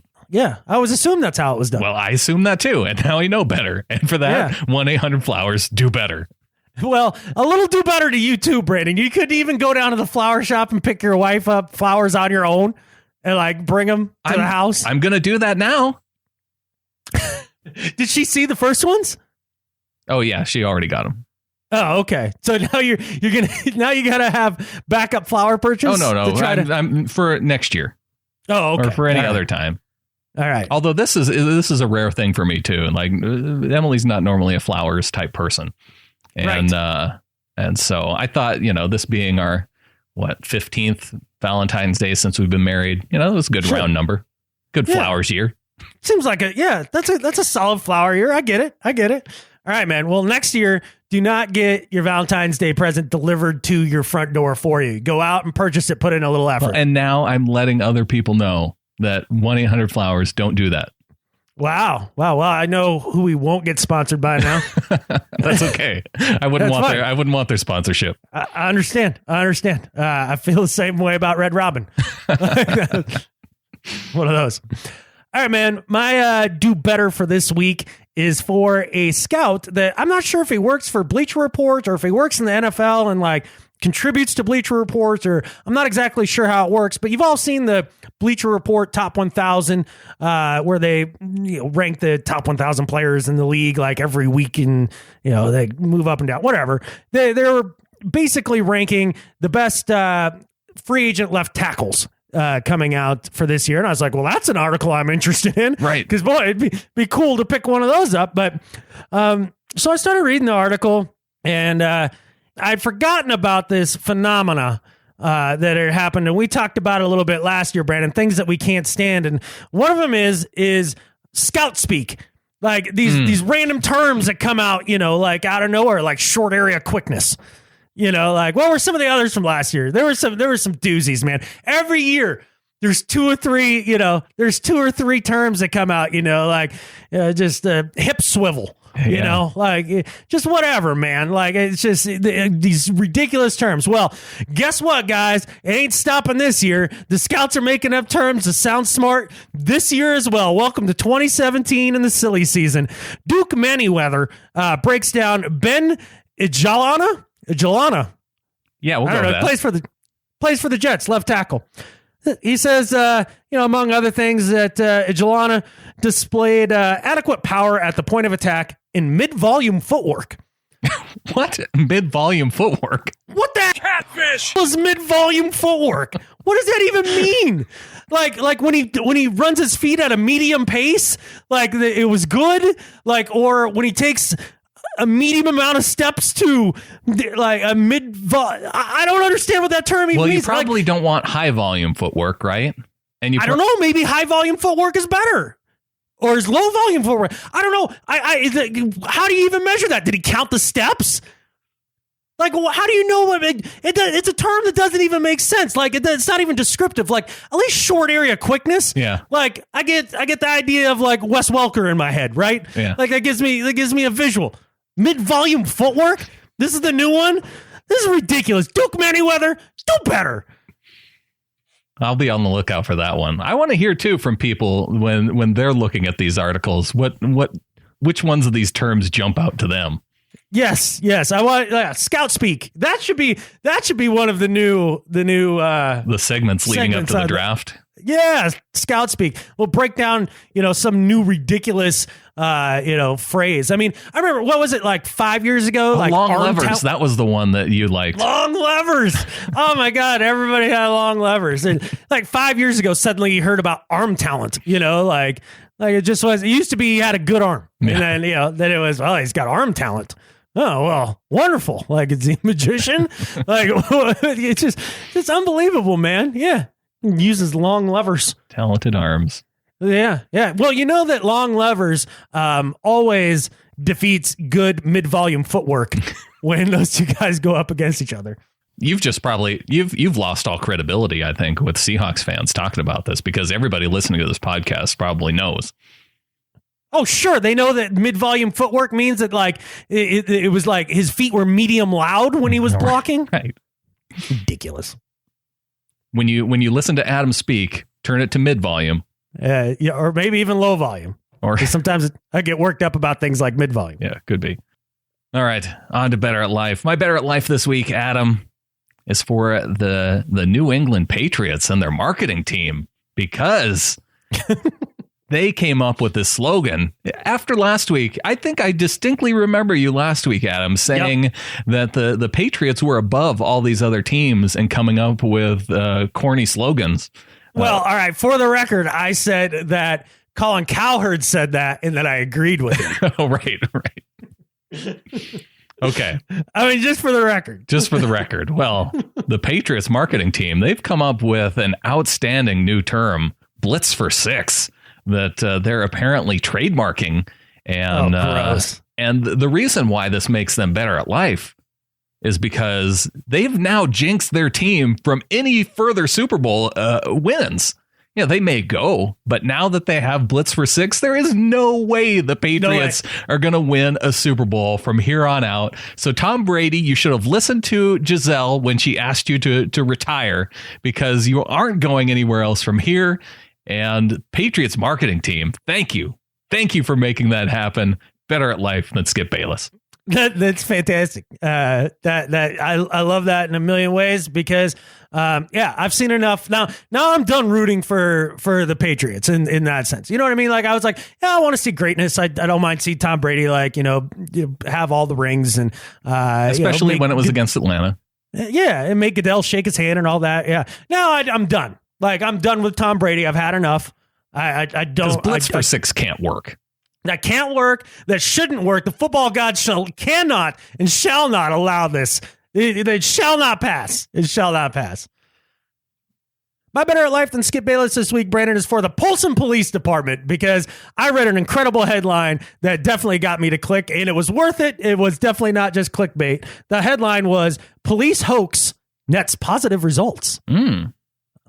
always assumed that's how it was done. Well, I assumed that too, and now I know better. And for that, 1-800-Flowers, do better. Well, a little do better to you too, Brandon. You could even go down to the flower shop and pick your wife up flowers on your own and like bring them to the house. I'm gonna do that now. Did she see the first ones? Oh yeah, she already got them. Oh, okay. So now you gotta have backup flower purchase. Oh no, I'm for next year. Oh, okay. Or for any other time. All right. Although this is a rare thing for me too. Like Emily's not normally a flowers type person, and and so I thought this being our 15th Valentine's Day since we've been married, it was a good round number, good flowers year. Seems like that's a solid flower year. I get it. All right, man. Well, next year, do not get your Valentine's Day present delivered to your front door for you. Go out and purchase it. Put in a little effort. And now I'm letting other people know that 1-800-Flowers don't do that. Wow. Well, I know who we won't get sponsored by now. That's okay. I wouldn't want their sponsorship. I understand. I feel the same way about Red Robin. One of those. All right, man. My do better for this week is for a scout that I'm not sure if he works for Bleacher Report or if he works in the NFL and like contributes to Bleacher Report, or I'm not exactly sure how it works, but you've all seen the Bleacher Report Top 1,000 where they rank the top 1,000 players in the league like every week, and they move up and down, whatever. They're basically ranking the best free agent left tackles coming out for this year. And I was like, well, that's an article I'm interested in. Right. Because, boy, it'd be cool to pick one of those up. But so I started reading the article, and I'd forgotten about this phenomena that had happened. And we talked about it a little bit last year, Brandon, things that we can't stand. And one of them is scout speak. Like these random terms that come out, like out of nowhere, like short area quickness. Like what were some of the others from last year? There were some doozies, man. Every year there's two or three terms that come out, like just hip swivel. Like just whatever, man. Like it's just these ridiculous terms. Well, guess what, guys? It ain't stopping this year. The scouts are making up terms to sound smart this year as well. Welcome to 2017 and the silly season. Duke Manyweather breaks down Ben Jalana. Yeah, we'll go with that. Plays for the Jets, left tackle. He says, among other things, that Jalana displayed adequate power at the point of attack in mid-volume footwork. What? Mid-volume footwork? What the catfish was mid-volume footwork? What does that even mean? Like when he runs his feet at a medium pace, like it was good. Like, or when he takes a medium amount of steps to like a I don't understand what that term even means. Well, you probably don't want high volume footwork, right? And I don't know. Maybe high volume footwork is better. Or is low volume footwork? I don't know. How do you even measure that? Did he count the steps? Like, how do you know what it's a term that doesn't even make sense? Like, it's not even descriptive. Like, at least short area quickness. Yeah. Like, I get the idea of like Wes Welker in my head, right? Yeah. Like that gives me a visual. Mid volume footwork. This is the new one. This is ridiculous. Duke Manyweather, do better. I'll be on the lookout for that one. I want to hear too from people when they're looking at these articles. Which ones of these terms jump out to them? Yes. I want scout speak. That should be one of the new the segments leading up to the draft. Yeah, scout speak. We'll break down some new ridiculous phrase. I mean, I remember, what was it, like 5 years ago? Like long levers. That was the one that you liked. Long levers. Oh my God, everybody had long levers. And like 5 years ago, suddenly you heard about arm talent. Like it just was. It used to be he had a good arm, and then it was, he's got arm talent. Oh, well, wonderful. Like, is he a magician? Like, it's unbelievable, man. Yeah. Uses long levers. Talented arms. Yeah. Well, you know that long levers always defeats good mid-volume footwork when those two guys go up against each other. You've just you've lost all credibility, I think, with Seahawks fans talking about this, because everybody listening to this podcast probably knows. Oh, sure. They know that mid-volume footwork means that like it was like his feet were medium loud when he was blocking. Right. Ridiculous. When you listen to Adam speak, turn it to mid-volume. Or maybe even low volume. Or sometimes I get worked up about things like mid-volume. Yeah, could be. All right, on to Better at Life. My Better at Life this week, Adam, is for the New England Patriots and their marketing team, because they came up with this slogan after last week. I think I distinctly remember you last week, Adam, saying that the Patriots were above all these other teams and coming up with corny slogans. Well, all right. For the record, I said that Colin Cowherd said that, and that I agreed with him. Oh, right. Okay. I mean, just for the record. Well, the Patriots marketing team, they've come up with an outstanding new term, Blitz for Six, that they're apparently trademarking. And and the reason why this makes them better at life is because they've now jinxed their team from any further Super Bowl wins. Yeah, they may go, but now that they have Blitz for Six, there is no way the Patriots are going to win a Super Bowl from here on out. So Tom Brady, you should have listened to Giselle when she asked you to retire, because you aren't going anywhere else from here. And Patriots marketing team, thank you. Thank you for making that happen. Better at life than Skip Bayless. That's fantastic. I love that in a million ways because I've seen enough now. I'm done rooting for the Patriots in that sense. You know what I mean? Like I was like, yeah, I want to see greatness. I don't mind see Tom Brady have all the rings and especially when it was against Atlanta. Yeah, and make Goodell shake his hand and all that. Yeah. Now I'm done. Like I'm done with Tom Brady. I've had enough. I don't. Because blitz for six can't work. That can't work. That shouldn't work. The football gods cannot and shall not allow this. It shall not pass. It shall not pass. My Better at Life Than Skip Bayless this week, Brandon, is for the Polson Police Department because I read an incredible headline that definitely got me to click, and it was worth it. It was definitely not just clickbait. The headline was, Police Hoax Nets Positive Results.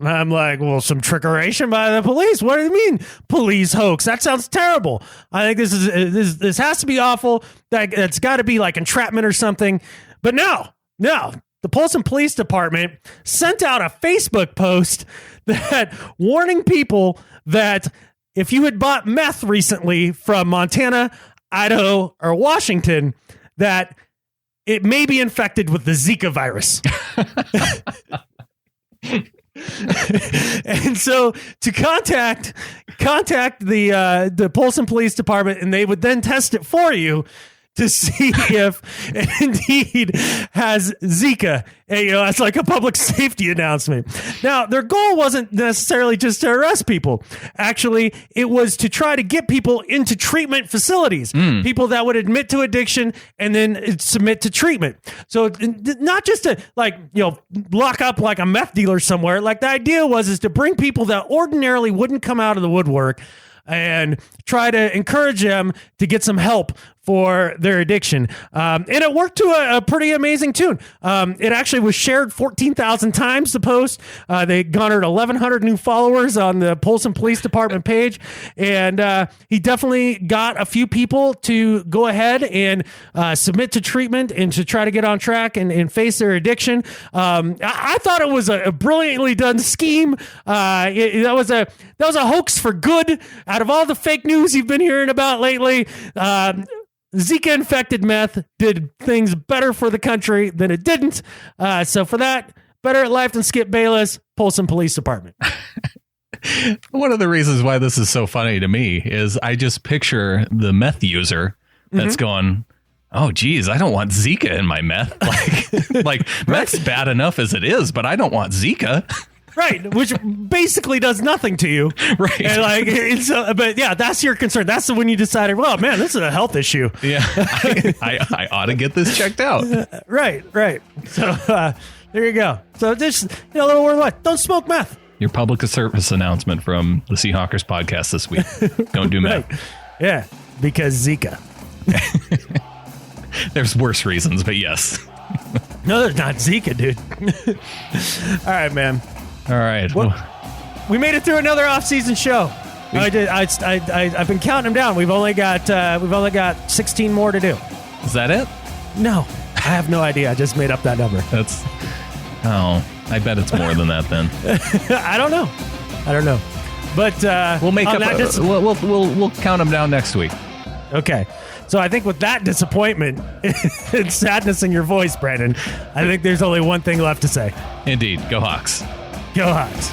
I'm like, well, some trickeration by the police. What do you mean, police hoax? That sounds terrible. I think this has to be awful. That's got to be like entrapment or something. But no. The Polson Police Department sent out a Facebook post that warning people that if you had bought meth recently from Montana, Idaho, or Washington, that it may be infected with the Zika virus. And so to contact the Polson Police Department, and they would then test it for you to see if it indeed has Zika. And, it's like a public safety announcement. Now, their goal wasn't necessarily just to arrest people. Actually, it was to try to get people into treatment facilities, people that would admit to addiction and then submit to treatment. So not just to lock up like a meth dealer somewhere. Like the idea is to bring people that ordinarily wouldn't come out of the woodwork and try to encourage them to get some help for their addiction. And it worked to a pretty amazing tune. It actually was shared 14,000 times, the post. They garnered 1,100 new followers on the Polson Police Department page. And he definitely got a few people to go ahead and submit to treatment and to try to get on track and face their addiction. I thought it was a brilliantly done scheme. That was a hoax for good. Out of all the fake news you've been hearing about lately, Zika-infected meth did things better for the country than it didn't. So for that, Better at Life Than Skip Bayless, Polson Police Department. One of the reasons why this is so funny to me is I just picture the meth user that's going, oh, geez, I don't want Zika in my meth. Like meth's bad enough as it is, but I don't want Zika. Right, which basically does nothing to you. Right. And but yeah, that's your concern. That's when you decided, well, man, this is a health issue. Yeah, I ought to get this checked out. Right. So there you go. So just a little word of life. Don't smoke meth. Your public service announcement from the Seahawkers podcast this week. Don't do meth. Right. Yeah, because Zika. There's worse reasons, but yes. No, there's not Zika, dude. All right, man. All right. Well, we made it through another off-season show. I've been counting them down. We've only got 16 more to do. Is that it? No, I have no idea. I just made up that number. I bet it's more than that then. I don't know. But we'll make up. We'll count them down next week. Okay. So I think with that disappointment and sadness in your voice, Brandon, I think there's only one thing left to say. Indeed. Go Hawks. Go Hawks.